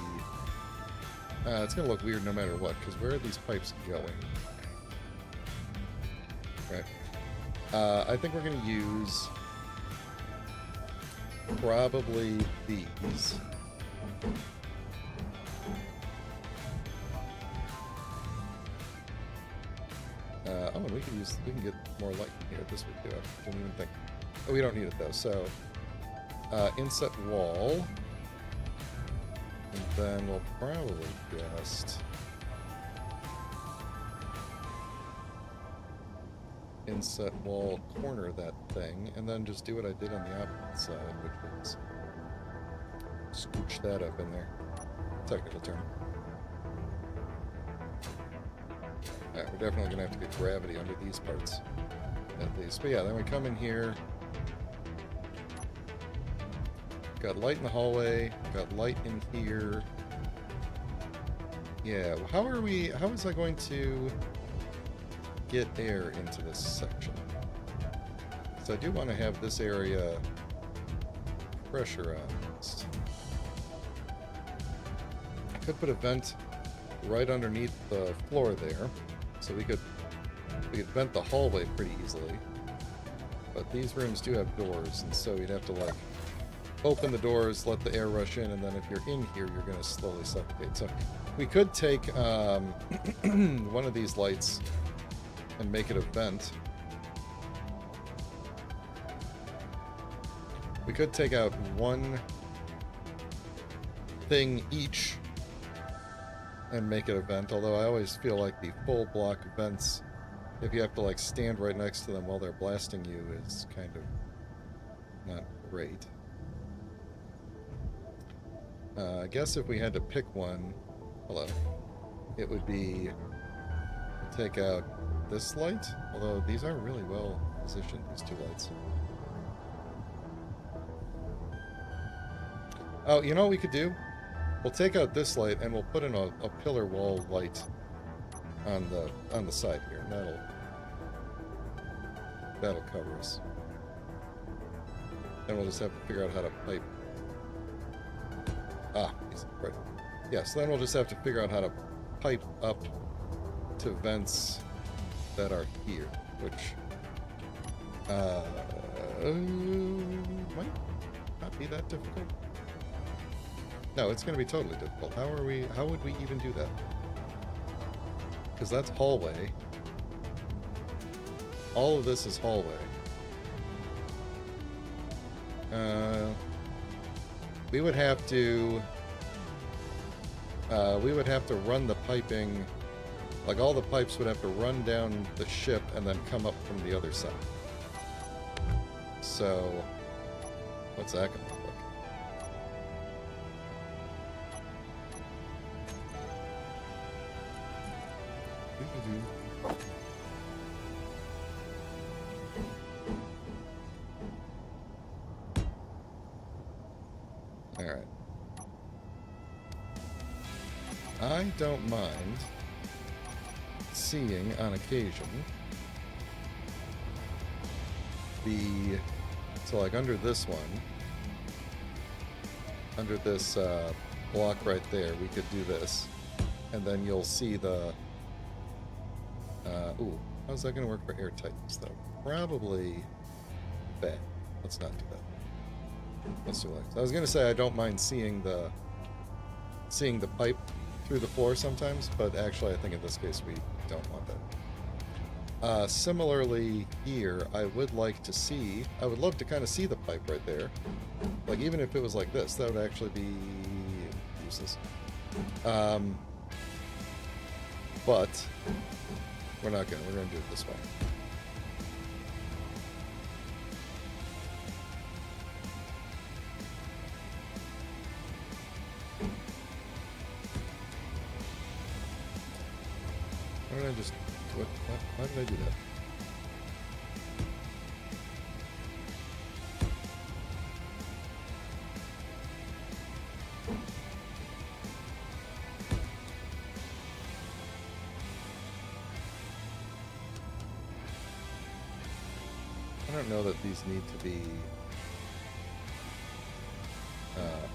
it's going to look weird no matter what, because where are these pipes going? Right. I think we're going to use probably these. Oh, and we can get more light in here. This would do it. Didn't even think. Oh, we don't need it though. So, inset wall, and then we'll probably just inset wall corner that thing, and then just do what I did on the opposite side, which was scooch that up in there. Technical term. Alright, we're definitely gonna have to get gravity under these parts at least. But yeah, then we come in here. Got light in the hallway, got light in here. Yeah, how is I going to get air into this section? So I do want to have this area pressurized. I could put a vent right underneath the floor there, so we could vent the hallway pretty easily. But these rooms do have doors, and so you'd have to like open the doors, let the air rush in, and then if you're in here, you're going to slowly suffocate. So we could take one of these lights and make it a vent. We could take out one thing each and make it a vent, although I always feel like the full block vents, if you have to like stand right next to them while they're blasting you, is kind of not great. I guess if we had to pick one, it would be take out this light, although these are really well positioned, these two lights. Oh, you know what we could do? We'll take out this light and we'll put in a pillar wall light on the side here, and that'll cover us. Then we'll just have to figure out how to pipe. Right. Yeah, so then we'll just have to figure out how to pipe up to vents that are here, which might not be that difficult. No, it's going to be totally difficult. How would we even do that? Because that's hallway. All of this is hallway. We would have to run the piping, like all the pipes would have to run down the ship and then come up from the other side. So, what's that going to look like? Alright. I don't mind seeing on occasion so like under this one, under this block right there, we could do this, and then you'll see the How's that going to work for air tightness, though? Probably bad. Let's not do that. Let's do that. I was going to say I don't mind seeing the pipe through the floor sometimes, but actually I think in this case we don't want that. Similarly here, I would love to kind of see the pipe right there. Like, even if it was like this, that would actually be useless. But we're not gonna. We're gonna do it this way. Why did I just... Why did I do that? I don't know that these need to be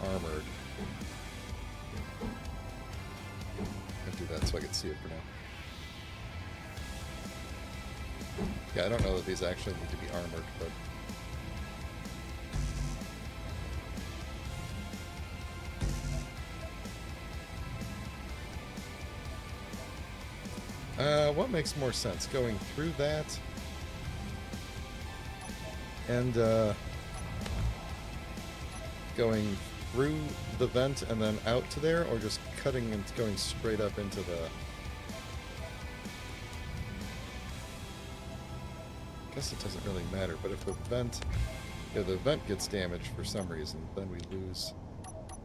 armored. I'll do that so I can see it for now. Yeah, I don't know that these actually need to be armored, but... what makes more sense? Going through that... and going through the vent and then out to there, or just cutting and going straight up into the... I guess it doesn't really matter, but if the vent gets damaged for some reason, then we lose,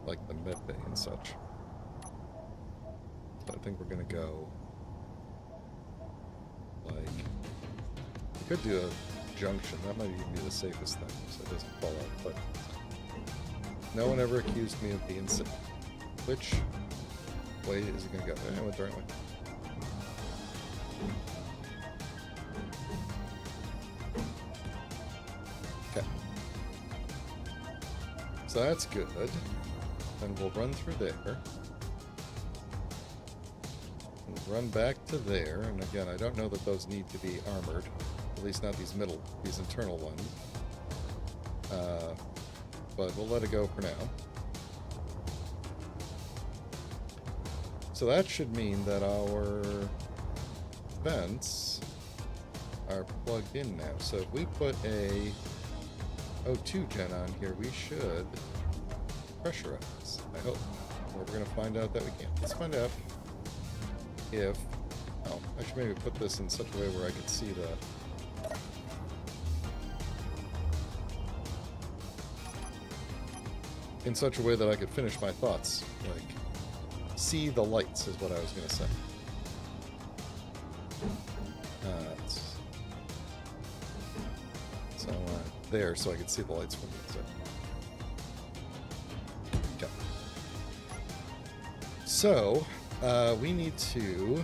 like, the med bay and such. So I think we're gonna go, like, we could do a junction. That might even be the safest thing, so it doesn't fall out. But no one ever accused me of being sick. Which way is it gonna go? I went the right way. Okay. So that's good. And we'll run through there. And run back to there. And again, I don't know that those need to be armored. At least not these internal ones. But we'll let it go for now. So that should mean that our vents are plugged in now. So if we put a O2 gen on here, we should pressurize, I hope. Or we're going to find out that we can't. Let's find out if... Oh, I should maybe put this in such a way where I can see the... in such a way that I could finish my thoughts. Like, see the lights is what I was going to say. So there, so I could see the lights from the inside. Okay. So, we need to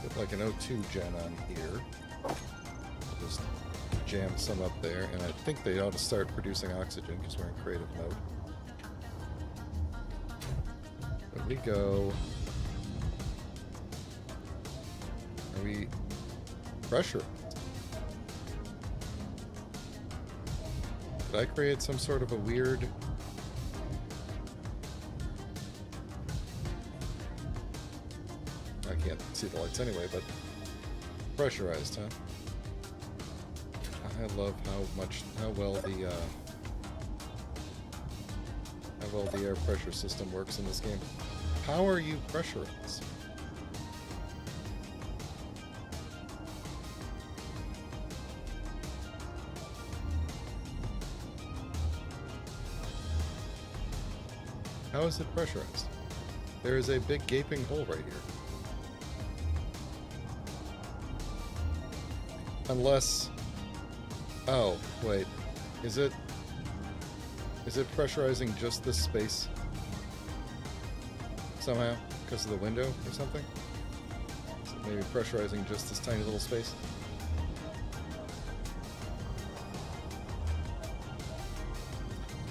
put like an O2 gen on here. Just jam some up there, and I think they ought to start producing oxygen because we're in creative mode. We go. Are we pressure? Did I create some sort of a weird... I can't see the lights anyway, but pressurized, huh? I love how well the air pressure system works in this game. How are you pressurized? How is it pressurized? There is a big gaping hole right here. Unless... Oh, wait. Is it pressurizing just this space? Somehow? Because of the window or something? Is it maybe pressurizing just this tiny little space?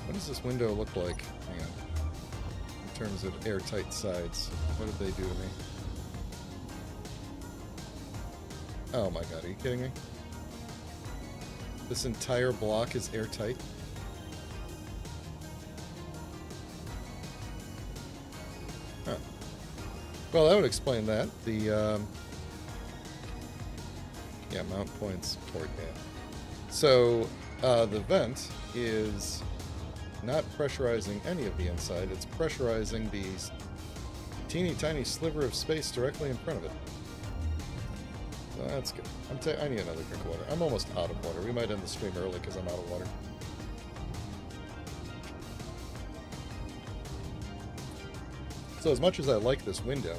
What does this window look like? Hang on. In terms of airtight sides. What did they do to me? Oh my god, are you kidding me? This entire block is airtight? Huh. Well, that would explain that. The, yeah, mount points port, yeah. So, the vent is not pressurizing any of the inside. It's pressurizing the teeny tiny sliver of space directly in front of it. So that's good. I need another drink of water. I'm almost out of water. We might end the stream early because I'm out of water. So as much as I like this window,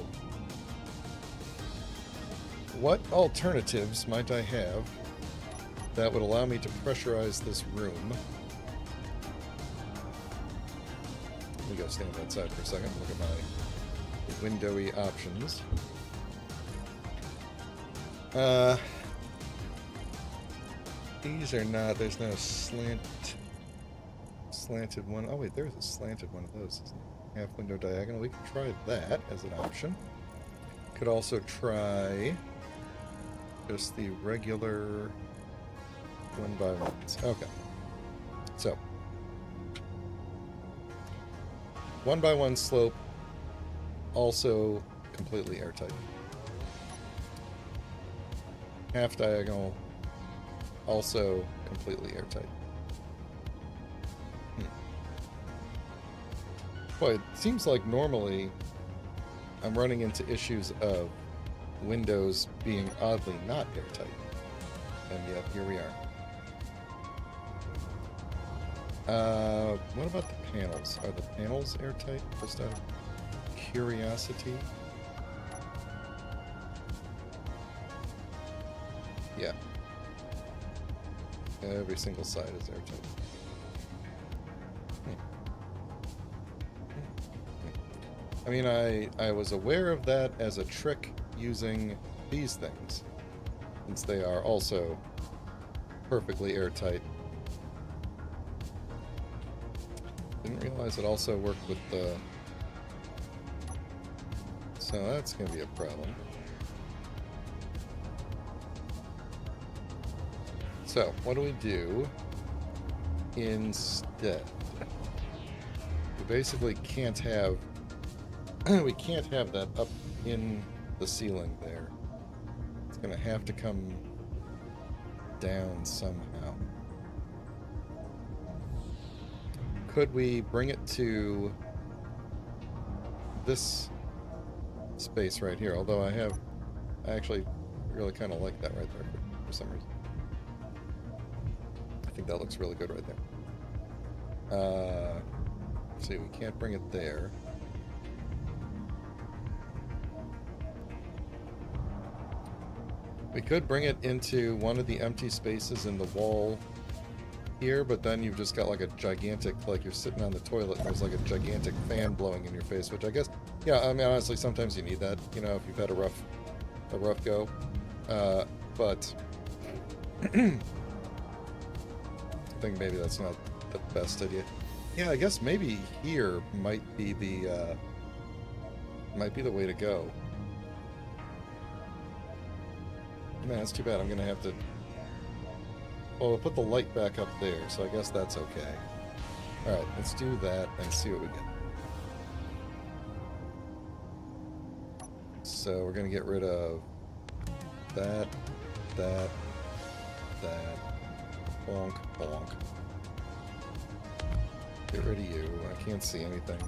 what alternatives might I have that would allow me to pressurize this room? Let me go stand outside for a second and look at my windowy options. These are not, there's no slanted one. Oh wait, there's a slanted one of those. Half window diagonal. We could try that as an option. Could also try just the regular 1x1s. Okay. So 1x1 slope, also completely airtight. Half diagonal, also completely airtight. Boy, it seems like normally I'm running into issues of windows being oddly not airtight. And yet, here we are. What about the panels? Are the panels airtight? Just out of curiosity? Yeah. Every single side is airtight. I mean, I was aware of that as a trick using these things, since they are also perfectly airtight. Didn't realize it also worked with the... So that's going to be a problem. So, what do we do instead? We basically can't have... we can't have that up in the ceiling there. It's going to have to come down somehow. Could we bring it to this space right here? Although I actually really kind of like that right there for some reason. I think that looks really good right there. See, we can't bring it there. We could bring it into one of the empty spaces in the wall here, but then you've just got like a gigantic, like you're sitting on the toilet and there's like a gigantic fan blowing in your face, which I guess, yeah, I mean, honestly, sometimes you need that, you know, if you've had a rough go. But I think maybe that's not the best idea. Yeah, I guess maybe here might be the way to go. Man, that's too bad. I'm gonna have to... Well, we'll put the light back up there, so I guess that's okay. Alright, let's do that and see what we get. So we're gonna get rid of that, bonk, bonk. Get rid of you. I can't see anything.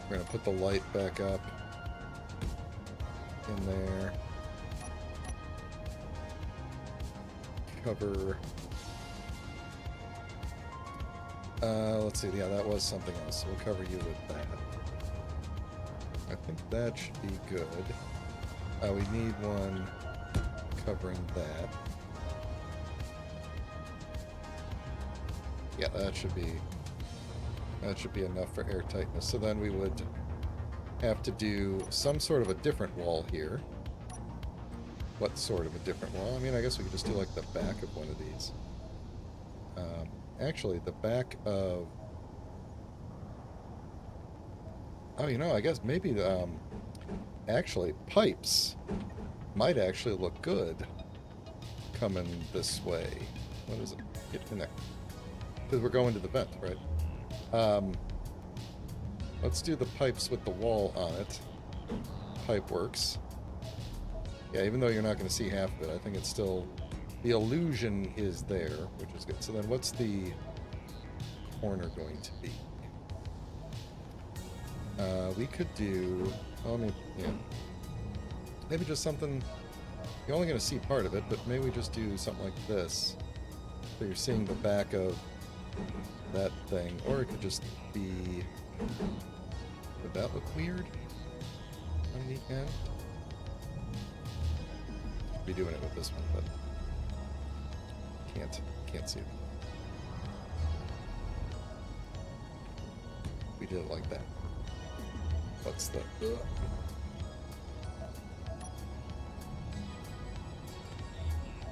We're gonna put the light back up in there. Cover. Let's see. Yeah, that was something else. So we'll cover you with that. I think that should be good. We need one covering that. Yeah, that should be enough for airtightness. So then we would have to do some sort of a different wall here. What sort of a different wall? I mean, I guess we could just do like the back of one of these. Actually, the back of... Oh, you know, I guess maybe actually pipes might actually look good coming this way. What is it? Get connect. Because we're going to the vent, right? Let's do the pipes with the wall on it. Pipe works. Yeah, even though you're not going to see half of it, I think it's still... The illusion is there, which is good. So then what's the corner going to be? We could do... Oh, yeah. Maybe just something... You're only going to see part of it, but maybe we just do something like this. So you're seeing the back of that thing. Or it could just be... Would that look weird on the end? Be doing it with this one, but can't see it. We did it like that. What's the...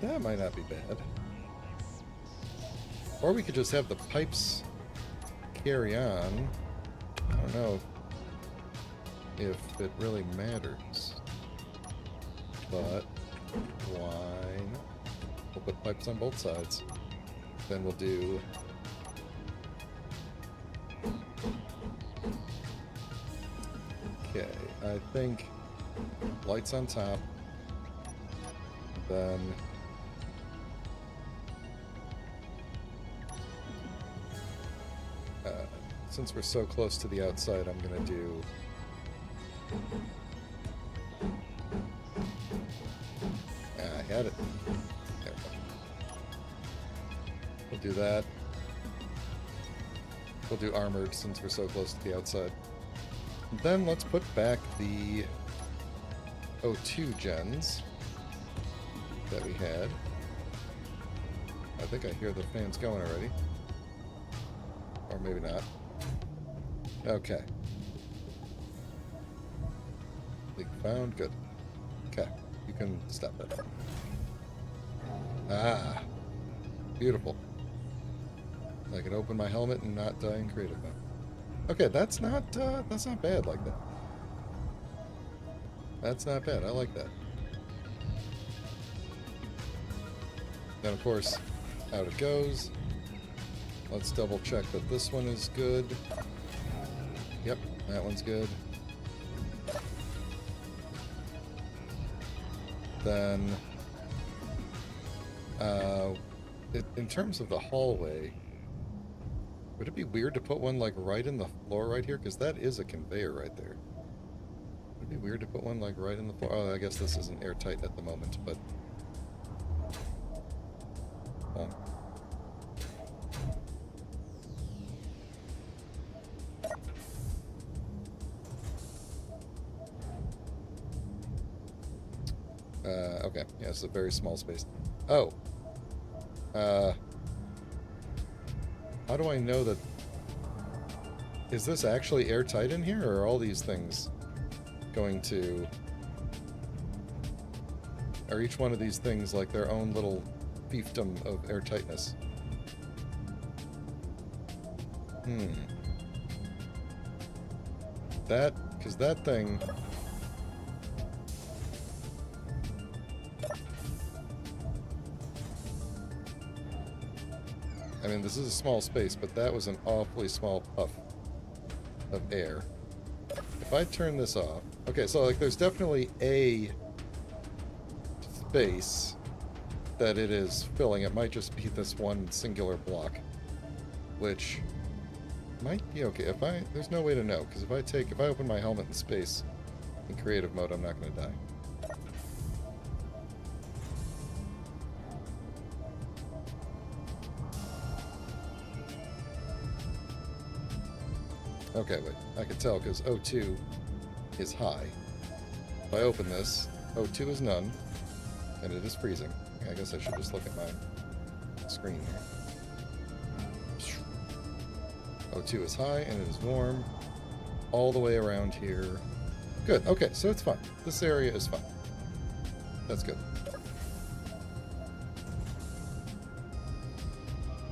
That might not be bad. Or we could just have the pipes carry on. I don't know if it really matters. But why not? We'll put pipes on both sides. Then we'll do... Okay, I think lights on top. Then... since we're so close to the outside, I'm gonna do... I had it. There we go. We'll do that. We'll do armored since we're so close to the outside. And then let's put back the O2 gens that we had. I think I hear the fans going already. Or maybe not. Okay. Leak found. Good. Okay. You can stop that. Ah. Beautiful. I can open my helmet and not die in creative mode. Okay, that's not bad like that. That's not bad. I like that. Then, of course, out it goes. Let's double check that this one is good. Yep, that one's good. Then, in terms of the hallway, would it be weird to put one like right in the floor right here? Because that is a conveyor right there. Would it be weird to put one like right in the floor? Oh, I guess this isn't airtight at the moment, but... okay, yeah, it's a very small space. Oh. How do I know that... Is this actually airtight in here, or are all these things going to... Are each one of these things like their own little fiefdom of airtightness? That... Because that thing... I mean, this is a small space, but that was an awfully small puff of air. If I turn this off... Okay, so, like, there's definitely a space that it is filling. It might just be this one singular block, which might be okay. If I... There's no way to know, because if I open my helmet in space in creative mode, I'm not going to die. Okay, wait. I can tell because O2 is high. If I open this, O2 is none, and it is freezing. I guess I should just look at my screen here. O2 is high, and it is warm all the way around here. Good. Okay, so it's fine. This area is fine. That's good.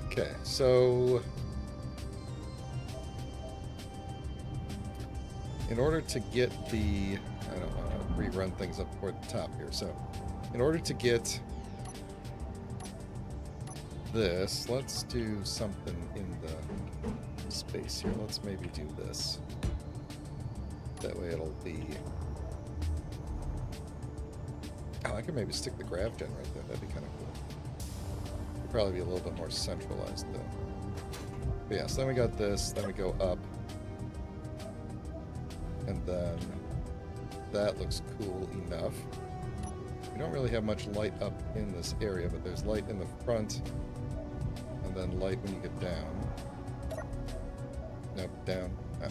Okay, so... in order to get the... I don't want to rerun things up toward the top here. So, in order to get this, let's do something in the space here. Let's maybe do this. That way it'll be... Oh, I could maybe stick the grav gen right there. That'd be kind of cool. It'd probably be a little bit more centralized, though. But yeah, so then we got this, then we go up. And then that looks cool enough. We don't really have much light up in this area, but there's light in the front, and then light when you get down. Nope, down. Ah.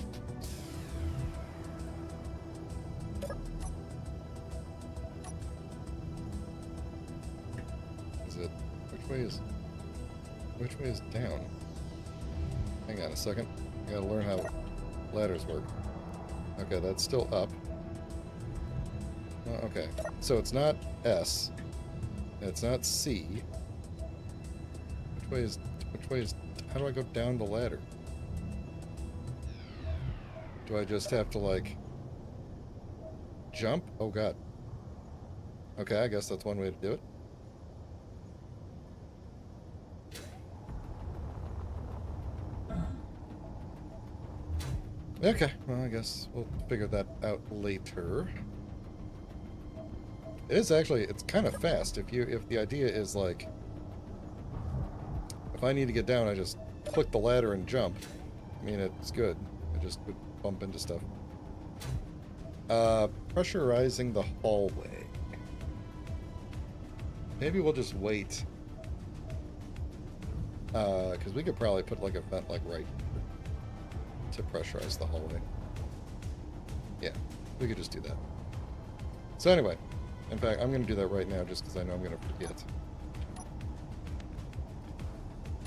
Is it... Which way is down? Hang on a second. I gotta learn how ladders work. Okay, that's still up. Oh, okay, so it's not S. It's not C. Which way is... How do I go down the ladder? Do I just have to, like... jump? Oh, God. Okay, I guess that's one way to do it. Okay, well, I guess we'll figure that out later. It is actually, it's kind of fast. If the idea is like, if I need to get down, I just click the ladder and jump. I mean, it's good. I just would bump into stuff. Pressurizing the hallway. Maybe we'll just wait. Because we could probably put like a vent like right to pressurize the hallway. Yeah, we could just do that. So anyway, in fact, I'm going to do that right now just because I know I'm going to forget.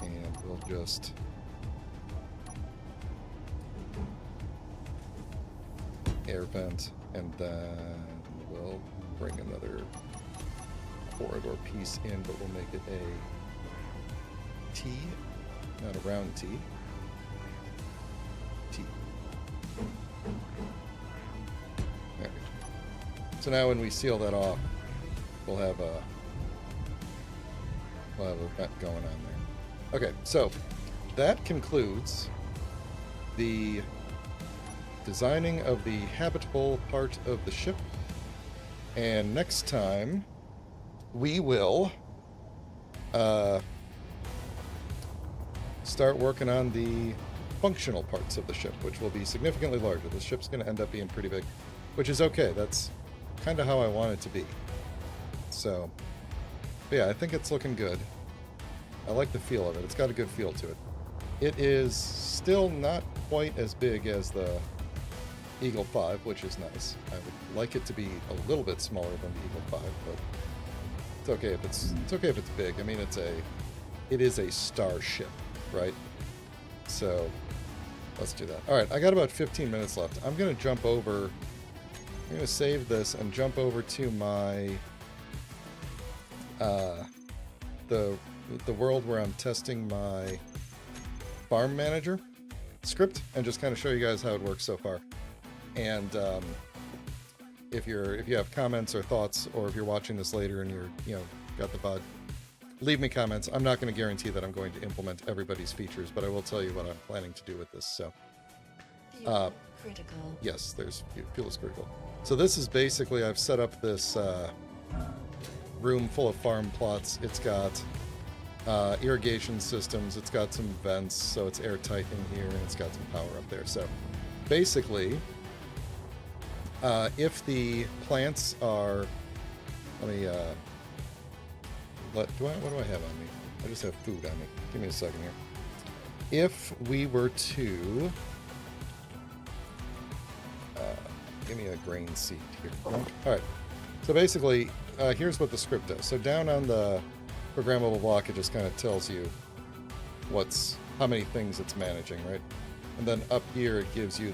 And we'll just... air vent, and then we'll bring another corridor piece in, but we'll make it a T, not a round T. T. There we go. So now when we seal that off, we'll have a vent going on there. Okay, so that concludes the designing of the habitable part of the ship. And next time we will start working on the functional parts of the ship, which will be significantly larger. The ship's going to end up being pretty big, which is okay. That's kind of how I want it to be. So, but yeah, I think it's looking good. I like the feel of it. It's got a good feel to it. It is still not quite as big as the Eagle 5, which is nice. I would like it to be a little bit smaller than the Eagle 5, but it's okay if it's big. I mean, it is a starship, right? So let's do that. All right, I got about 15 minutes left. I'm going to jump over. I'm going to save this and jump over to my the world where I'm testing my farm manager script and just kind of show you guys how it works so far. And if you have comments or thoughts, or if you're watching this later and you're got the VOD, leave me comments. I'm not going to guarantee that I'm going to implement everybody's features, but I will tell you what I'm planning to do with this. So, critical. Yes, fuel is critical. So this is basically, I've set up this room full of farm plots. It's got irrigation systems. It's got some vents, so it's airtight in here, and it's got some power up there. So basically, if the plants are, let me, what do I have on me? I just have food on me. Give me a second here. If we were to, give me a grain seed here. All right. So basically, here's what the script does. So down on the programmable block, it just kind of tells you how many things it's managing, right? And then up here, it gives you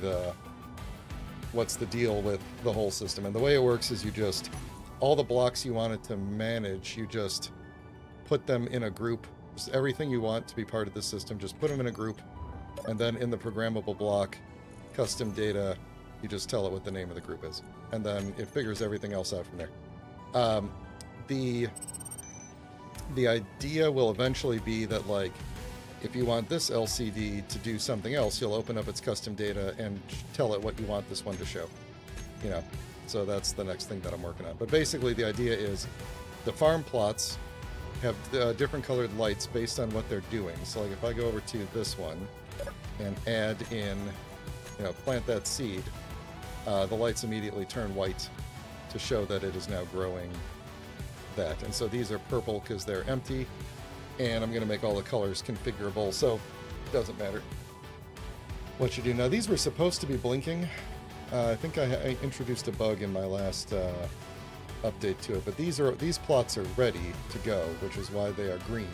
what's the deal with the whole system. And the way it works is you just, all the blocks you want it to manage, you just put them in a group. Just everything you want to be part of the system, just put them in a group. And then in the programmable block, custom data, You just tell it what the name of the group is, and then it figures everything else out from there. The idea will eventually be that, like, if you want this LCD to do something else, you'll open up its custom data and tell it what you want this one to show. You know, so that's the next thing that I'm working on. But basically, the idea is the farm plots have different colored lights based on what they're doing. So, like, if I go over to this one and add in, you know, plant that seed, the lights immediately turn white to show that it is now growing that. And so these are purple because they're empty, and I'm going to make all the colors configurable, so it doesn't matter what you do. Now, these were supposed to be blinking. I think I introduced a bug in my last update to it, but these plots are ready to go, which is why they are green.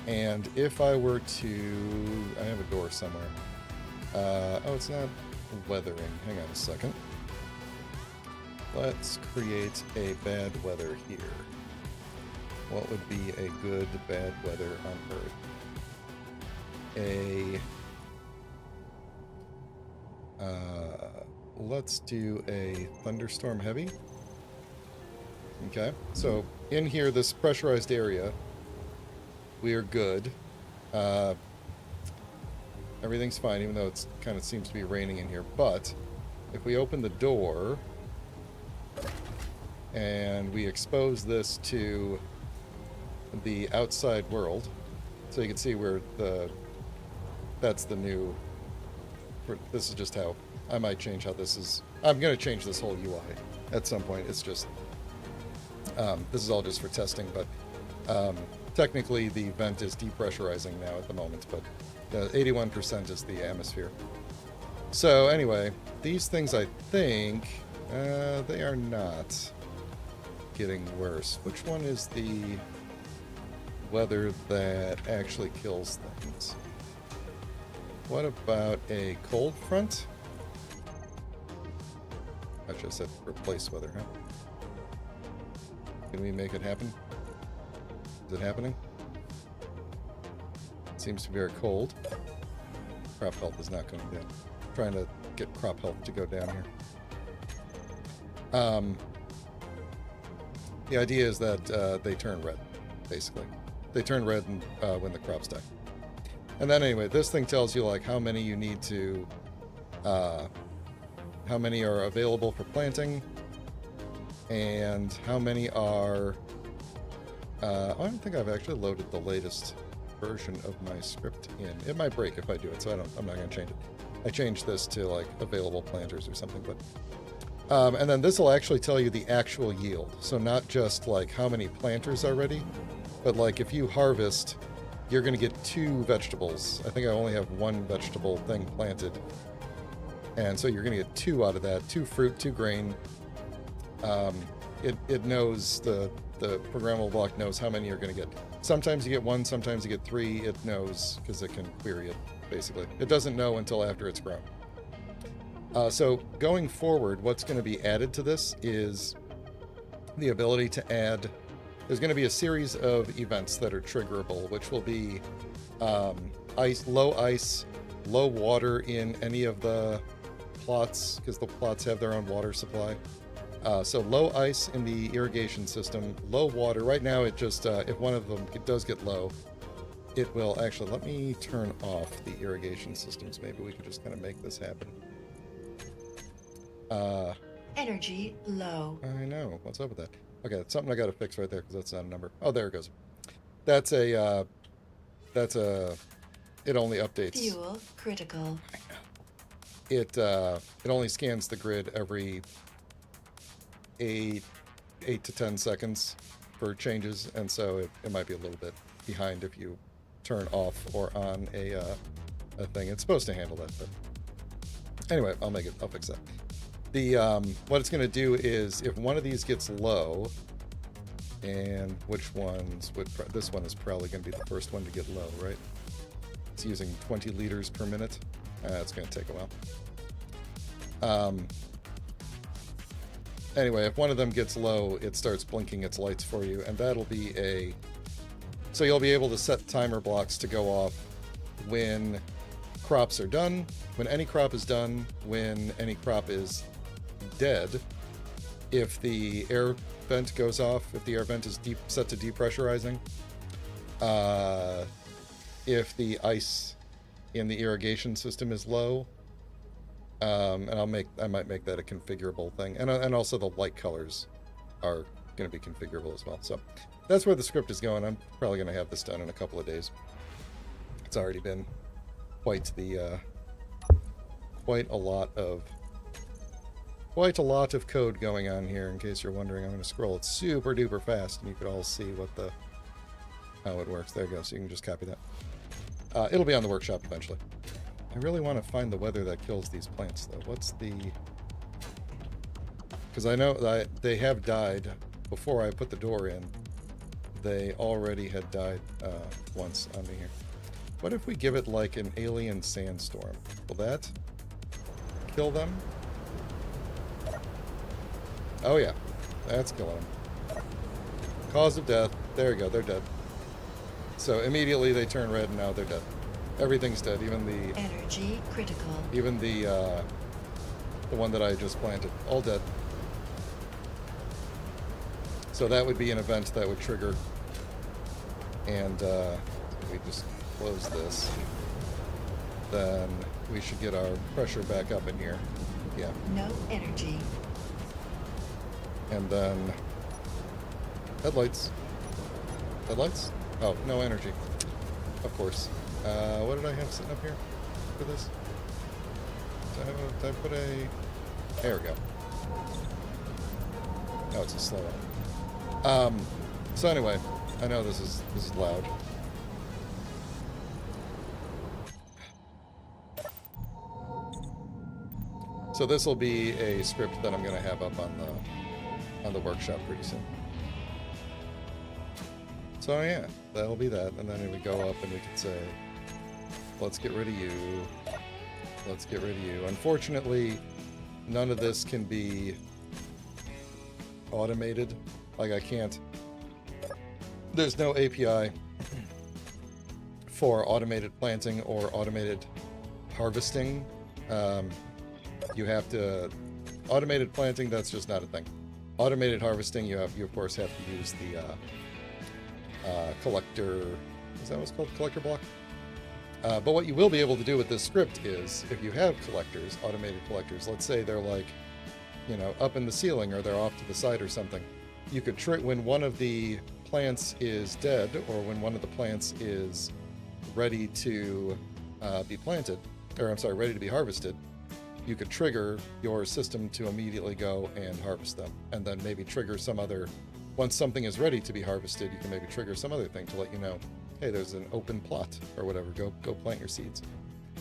And if I were to... I have a door somewhere. Oh, it's not weathering. Hang on a second. Let's create a bad weather here. What would be a good bad weather on Earth? Let's do a thunderstorm heavy. Okay, so in here, this pressurized area, we are good. Everything's fine, even though it kind of seems to be raining in here. But if we open the door and we expose this to the outside world, so you can see where that's the new, this is just how, I might change how this is, I'm going to change this whole UI at some point. It's just, this is all just for testing, but technically the vent is depressurizing now at the moment, but 81% is the atmosphere. So anyway, these things, I think, they are not getting worse. Which one is the weather that actually kills things? What about a cold front? Actually, I said replace weather, huh? Can we make it happen? Is it happening? It seems to be very cold. Crop health is not going down. Trying to get crop health to go down here. The idea is that they turn red, basically. They turn red when the crops die. And then anyway, this thing tells you like how many you need to, how many are available for planting, and how many are, I don't think I've actually loaded the latest version of my script in. It might break if I do it, so I'm not going to change it. I changed this to like available planters or something, but and then this will actually tell you the actual yield. So not just like how many planters are ready, but like if you harvest, you're going to get 2 vegetables. I think I only have 1 vegetable thing planted. And so you're going to get 2 out of that, 2 fruit, 2 grain. It knows, the programmable block knows how many you're going to get. Sometimes you get 1, sometimes you get 3. It knows because it can query it, basically. It doesn't know until after it's grown. So going forward, what's going to be added to this is the ability to add, there's going to be a series of events that are triggerable, which will be ice, low water in any of the plots, because the plots have their own water supply. So low ice in the irrigation system, low water. Right now it just, if one of them does get low, it will actually, let me turn off the irrigation systems. Maybe we could just kind of make this happen. Energy low. I know. What's up with that? Okay, that's something I got to fix right there because that's not a number. Oh, there it goes. That's a, it only updates. Fuel critical. I know. It only scans the grid every 8 to 10 seconds for changes, and so it might be a little bit behind if you turn off or on a thing. It's supposed to handle that, but anyway, I'll fix that. The what it's going to do is if one of these gets low, and which ones would, this one is probably going to be the first one to get low, right? It's using 20 liters per minute. It's going to take a while. Anyway, if one of them gets low, it starts blinking its lights for you, and that'll be so you'll be able to set timer blocks to go off when crops are done. When any crop is done, when any crop is dead, if the air vent goes off, if the air vent is set to depressurizing, if the ice in the irrigation system is low, and I might make that a configurable thing, and also the light colors are going to be configurable as well. So that's where the script is going. I'm probably going to have this done in a couple of days. It's already been quite a lot of code going on here. In case you're wondering, I'm going to scroll it super duper fast, and you could all see how it works. There you go. So you can just copy that. It'll be on the workshop eventually. I really want to find the weather that kills these plants, though. What's the... Because I know that they have died before I put the door in. They already had died once on me here. What if we give it like an alien sandstorm? Will that kill them? Oh yeah, that's killing them. Cause of death. There you go, they're dead. So immediately they turn red and now they're dead. Everything's dead, even the... Energy critical. Even the one that I just planted. All dead. So that would be an event that would trigger. And we just close this. Then we should get our pressure back up in here. Yeah. No energy. And then headlights. Headlights? Oh, no energy. Of course. What did I have sitting up here for this? Did I put a... There we go. Oh, it's a slow one. So anyway, I know this is loud. So this will be a script that I'm going to have up on the workshop pretty soon. So yeah, that'll be that, and then it would go up and we could say, let's get rid of you. Let's get rid of you. Unfortunately, none of this can be automated. Like I can't. There's no API for automated planting or automated harvesting. You have to automated planting. That's just not a thing. Automated harvesting, you of course have to use the collector. Is that what it's called? Collector block. But what you will be able to do with this script is, if you have collectors, automated collectors, let's say they're like, you know, up in the ceiling or they're off to the side or something, you could when one of the plants is dead or when one of the plants is ready to be planted, or I'm sorry, ready to be harvested, you could trigger your system to immediately go and harvest them, and then maybe trigger some other. Once something is ready to be harvested, you can maybe trigger some other thing to let you know, hey, there's an open plot or whatever. Go plant your seeds.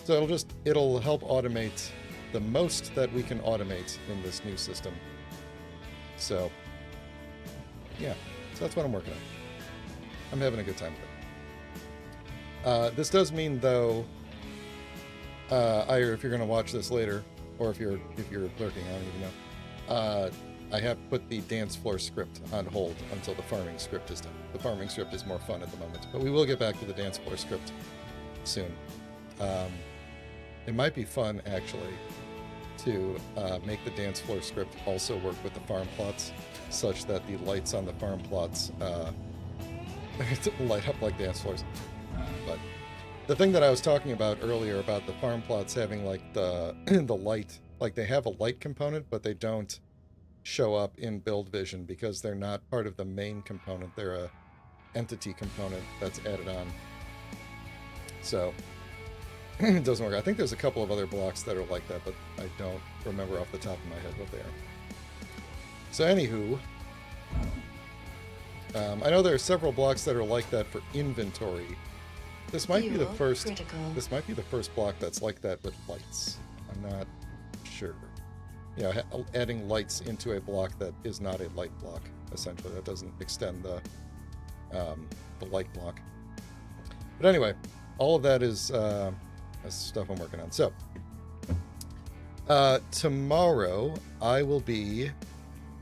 So it'll help automate the most that we can automate in this new system. So yeah, so that's what I'm working on. I'm having a good time with it. This does mean though, either if you're going to watch this later, or if you're lurking, I don't even know. I have put the dance floor script on hold until the farming script is done. The farming script is more fun at the moment, but we will get back to the dance floor script soon. It might be fun, actually, to make the dance floor script also work with the farm plots, such that the lights on the farm plots light up like dance floors. But the thing that I was talking about earlier about the farm plots having like the light, like they have a light component, but they don't show up in build vision because they're not part of the main component. They're a entity component that's added on. So it doesn't work. I think there's a couple of other blocks that are like that, but I don't remember off the top of my head what they are. So anywho, I know there are several blocks that are like that for inventory. This might be the first. Critical. This might be the first block that's like that with lights. I'm not sure. Yeah, adding lights into a block that is not a light block, essentially. That doesn't extend the light block. But anyway, all of that is stuff I'm working on. So, tomorrow I will be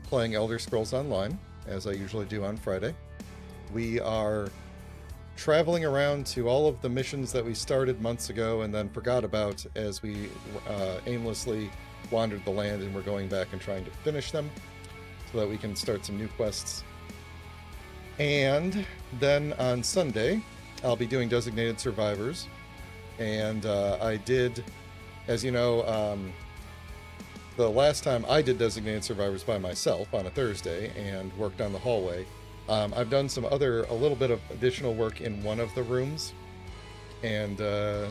playing Elder Scrolls Online, as I usually do on Friday. We are traveling around to all of the missions that we started months ago and then forgot about as we aimlessly wandered the land, and we're going back and trying to finish them so that we can start some new quests. And then on Sunday, I'll be doing Designated Survivors. And I did, as you know, the last time I did Designated Survivors by myself on a Thursday and worked on the hallway, I've done a little bit of additional work in one of the rooms. And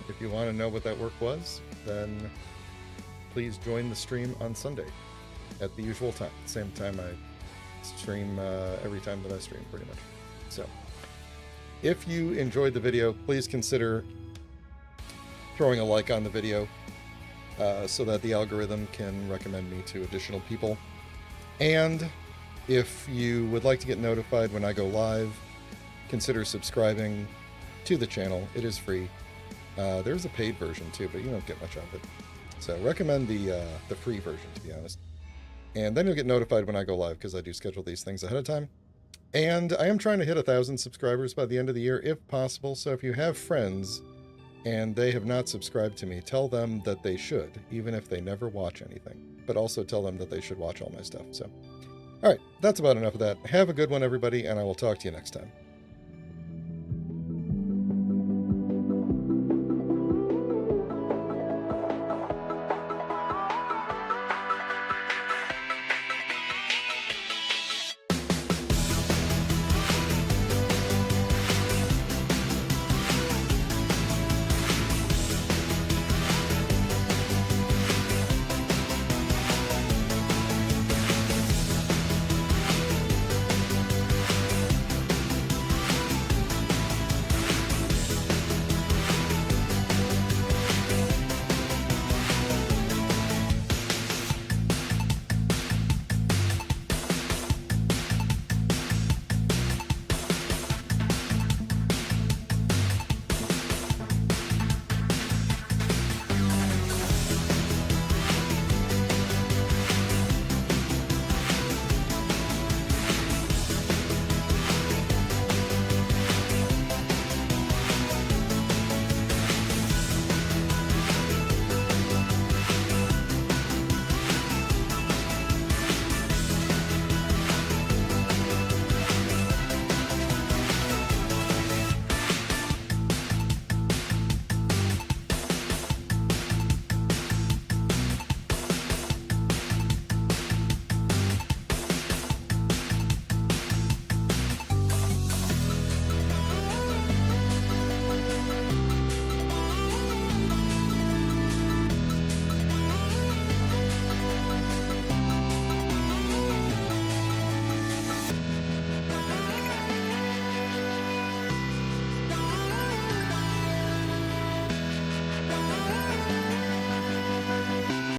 if you want to know what that work was, then please join the stream on Sunday at the usual time. Same time I stream every time that I stream, pretty much. So if you enjoyed the video, please consider throwing a like on the video so that the algorithm can recommend me to additional people. And if you would like to get notified when I go live, consider subscribing to the channel. It is free. There's a paid version too, but you don't get much of it. So recommend the free version, to be honest. And then you'll get notified when I go live, because I do schedule these things ahead of time. And I am trying to hit 1,000 subscribers by the end of the year, if possible. So if you have friends and they have not subscribed to me, tell them that they should, even if they never watch anything. But also tell them that they should watch all my stuff. So, all right, that's about enough of that. Have a good one, everybody, and I will talk to you next time.